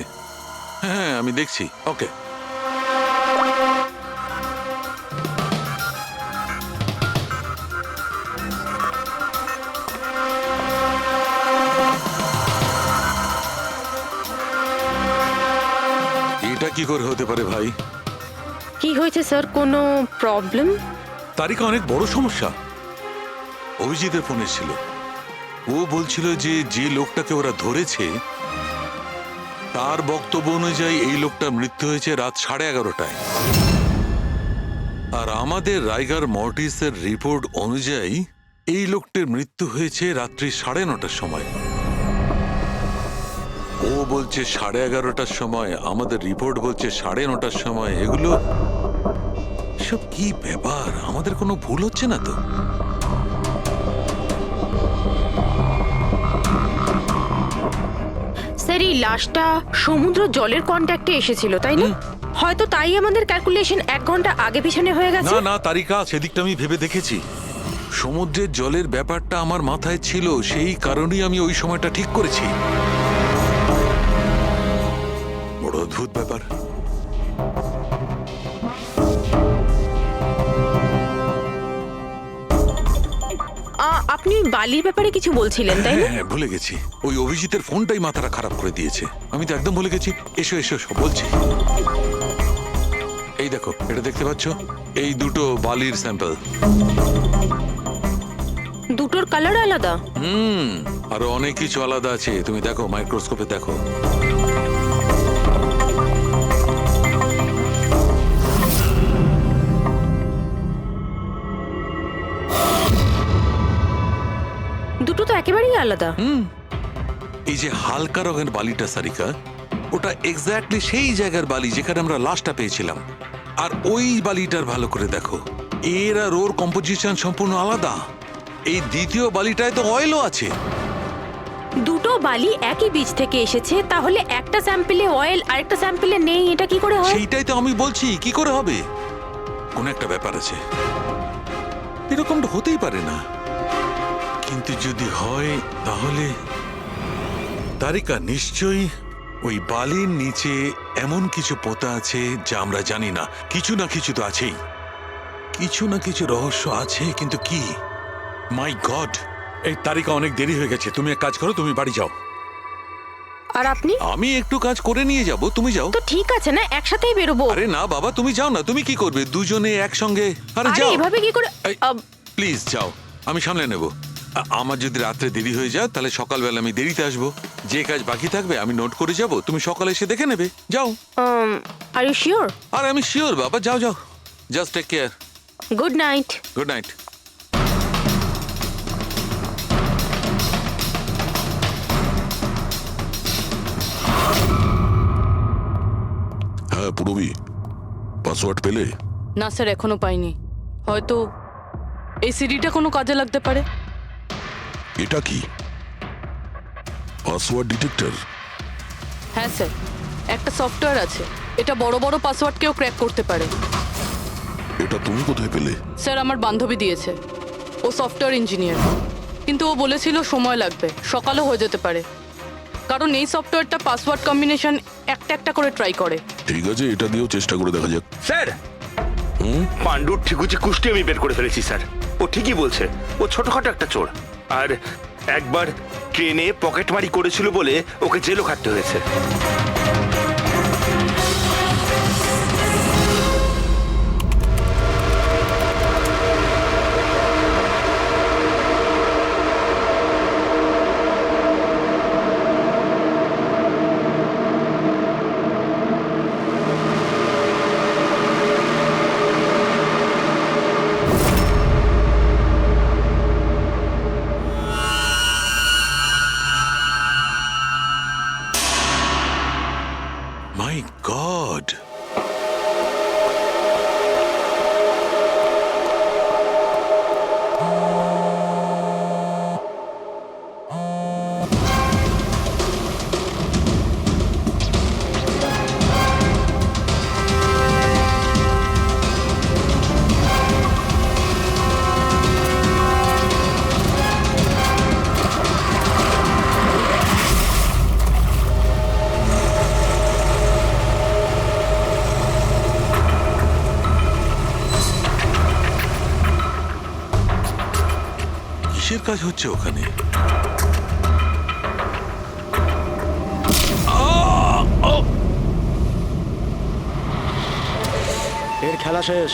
হ্যাঁ আমি দেখছি। ওকে, এটা কি করে হতে পারে ভাই? কি হয়েছে স্যার, কোনো প্রবলেম? তারিকা অনেক বড় সমস্যা। অভিজিতের ফোন এসেছিল, ও বলছিল যে যে লোকটাকে ওরা ধরেছে তার বক্তব্য অনুযায়ী এই লোকটার মৃত্যু হয়েছে রাত 11:30টায়, আর আমাদের রাইগার মর্টিসের রিপোর্ট অনুযায়ী এই লোকটির মৃত্যু হয়েছে রাত্রি 9:30টার সময়। ও বলছে 11:30টার সময়, আমাদের রিপোর্ট বলছে 9:30টার সময়। এগুলো সব কি ব্যাপার? আমাদের কোনো ভুল হচ্ছে না তো? স্যার এই লাশটা সমুদ্র জলের কন্ট্যাক্টে এসেছিল, তাই না? হয়তো তাই আমাদের ক্যালকুলেশন 1 ঘন্টা আগে পিছনে হয়ে গেছে। না না তারিকা, সেদিকটা আমি ভেবে দেখেছি। সমুদ্রের জলের ব্যাপারটা আমার মাথায় ছিল, সেই কারণেই আমি ওই সময়টা ঠিক করেছি। বড় অদ্ভুত ব্যাপার। আপনি বালির ব্যাপারে কিছু বলছিলেন, তাই না? হ্যাঁ, ভুলে গেছি। ওই অভিজিতের ফোনটাই মাথাটা খারাপ করে দিয়েছে। আমি তো একদম ভুলে গেছি। এসো এসো, সব বলছি। এই দেখো, এটা দেখতে পাচ্ছ? এই দুটো বালির স্যাম্পল। দুটোর কালার আলাদা। আরো অনেক কিছু আলাদা আছে, তুমি দেখো, মাইক্রোস্কোপে দেখো। দুটো তো একেবারেই আলাদা। এই যে হালকা রঙের বালিটা সারিকা, ওটা এক্স্যাক্টলি সেই জায়গার বালি যেখানে আমরা লাশটা পেয়েছিলাম। আর ওই বালিটার ভালো করে দেখো, এর আর ওর কম্পোজিশন সম্পূর্ণ আলাদা। এই দ্বিতীয় বালিটায় তো অয়েলও আছে। দুটো বালি একই বীজ থেকে এসেছে, তাহলে একটা স্যাম্পলে অয়েল আর একটা স্যাম্পলে নেই, এটা কি করে হয়? সেইটাই তো আমি বলছি, কি করে হবে? কোন একটা ব্যাপার আছে, এরকমটা হতেই পারে না। কিন্তু যদি হয় তাহলে তারিকা নিশ্চয়ই ওই বালির নিচে এমন কিছু পোতা আছে যা আমরা জানি না। কিছু না কিছু তো আছেই, কিছু না কিছু রহস্য আছে, কিন্তু কি? মাই গড, এই তারিকা অনেক দেরি হয়ে গেছে। তুমি এক কাজ করো, তুমি বাড়ি যাও। আর আপনি? আমি একটু কাজ করে নিয়ে যাব, তুমি যাও। তো ঠিক আছে না, একসাথেই বেরোবো। আরে না বাবা, তুমি যাও না। তুমি কি করবে দুজনে একসঙ্গে? আরে যাও। এভাবে কি করে? প্লিজ যাও, আমি সামলে নেব। আমার যদি রাত্রে দেরি হয়ে যায় তাহলে সকালবেলা আমি দেরিতে আসবো। যে কাজ বাকি থাকবে আমি নোট করে যাব, তুমি সকালে এসে দেখে নেবে। যাও। Are you sure? আর আমি শিওর বাবা, যাও যাও, just take care. Good night. Good night. হ্যাঁ পুরবি, পাসওয়ার্ড পেলে? না স্যার, এখনো পাইনি। হয়তো এই সিডিটা কোনো কাজে লাগতে পারে। এটা কি পাসওয়ার্ড ডিটেক্টর? হ্যাঁ স্যার, একটা সফটওয়্যার আছে, এটা বড় বড় পাসওয়ার্ডকেও ক্র্যাক করতে পারে। এটা তুমি কোথায় পেলে? স্যার, আমার বান্ধবী দিয়েছে। ও সফটওয়্যার ইঞ্জিনিয়ার, কিন্তু ও বলেছিল সময় লাগবে, সকালও হয়ে যেতে পারে, কারণ এই সফটওয়্যারটা পাসওয়ার্ড কম্বিনেশন একটা একটা করে ট্রাই করে। ঠিক আছে, এটা দিয়েও চেষ্টা করে দেখা যাক। স্যার, পাণ্ডুর ঠিকুচি কুষ্টি আমি বের করে ফেলেছি স্যার। ও ঠিকই বলছে, ও ছোটখাটো একটা চোর, আর একবার ট্রেনে পকেটমারি করেছিল বলে ওকে জেলও খাটতে হয়েছে। মাই গড, কিসের কাজ হচ্ছে ওখানে? এর খেলা শেষ।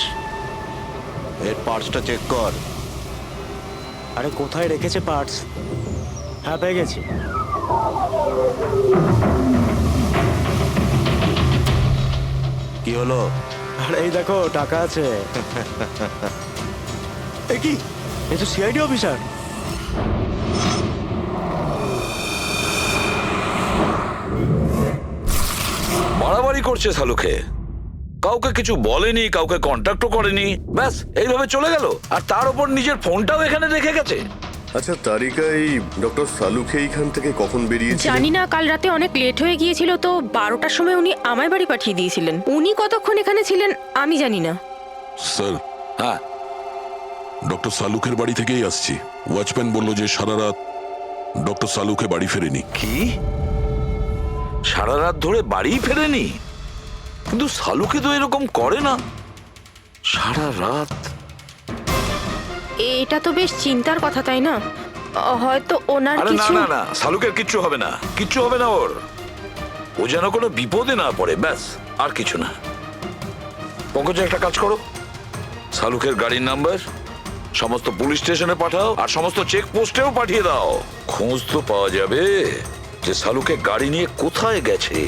এর পার্টসটা চেক কর। আরে কোথায় রেখেছে পার্টস? হ্যাঁ, পেয়ে গেছি। কি হলো? আরে এই দেখো, টাকা আছে। এ কি, এ তো সিআইডি অফিসার। বাড়াবাড়ি করছে সালুকে, কাউকে কিছু বলেনি, কাউকে কন্ট্যাক্টও করেনি, ব্যাস এইভাবে চলে গেল, আর তার উপর নিজের ফোনটাও এখানে রেখে গেছে। আচ্ছা তারিকা, এই ডক্টর সালুকে এইখান থেকে কখন বেরিয়েছে? জানি না, কাল রাতে অনেক লেট হয়ে গিয়েছিল তো 12টার সময় উনি আমায় বাড়ি পাঠিয়ে দিয়েছিলেন। উনি কতক্ষণ এখানে ছিলেন আমি জানি না। স্যার, হ্যাঁ, ডক্টর সালুকের বাড়ি থেকেই আসছি। ওয়াচম্যান বলল যে সারা রাত ডক্টর সালুকে বাড়ি ফেরেনি। কি সারা রাত ধরে বাড়ি ফেরেনি? কিন্তু সালুকে তো এরকম করে না, সারা রাত। এটা তো বেশ চিন্তার কথা, তাই না? হয়তো ওনার আরে না কিছু। না না, সালুকের কিচ্ছু হবে না, কিচ্ছু হবে না ওর। ও যেন কোনো বিপদে না পড়ে, ব্যাস, আর কিছু না। পঙ্কজ, একটা কাজ করো, সালুকের গাড়ির নাম্বার সমস্ত পুলিশ স্টেশনে পাঠাও, আর সমস্ত চেক পোস্টেও পাঠিয়ে দাও। খোঁজ তো পাওয়া যাবে যে সালুকে গাড়ি নিয়ে কোথায় গেছে।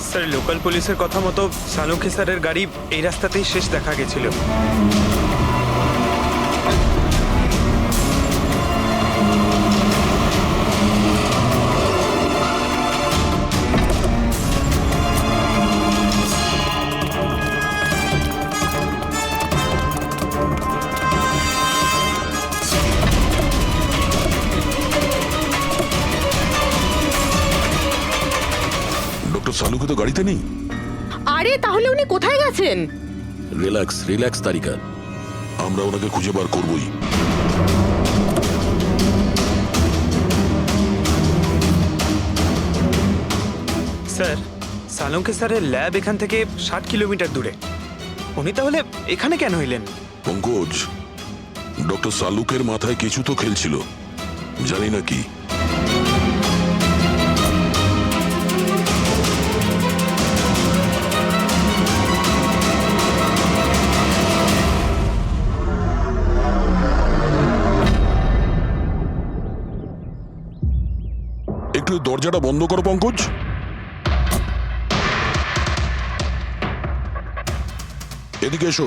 স্যার, লোকাল পুলিশের কথা মতো সালুকে স্যারের গাড়ি এই রাস্তাতেই শেষ দেখা গেছিল। ডক্টর সালুকে তো গাড়িতে নেই। আরে তাহলে উনি কোথায় গেছেন? রিল্যাক্স রিল্যাক্স তারিকা, আমরা ওনাকে খুঁজে বার করবই। স্যার, সালুকে স্যারের ল্যাব এখান থেকে 60 কিলোমিটার দূরে। উনি তাহলে এখানে কেন এলেন? পঙ্কজ, ডক্টর সালুকের মাথায় কিছু তো খেলছিল, জানি না কি। একটু দরজাটা বন্ধ করো পঙ্কজ। এদিকে এসো।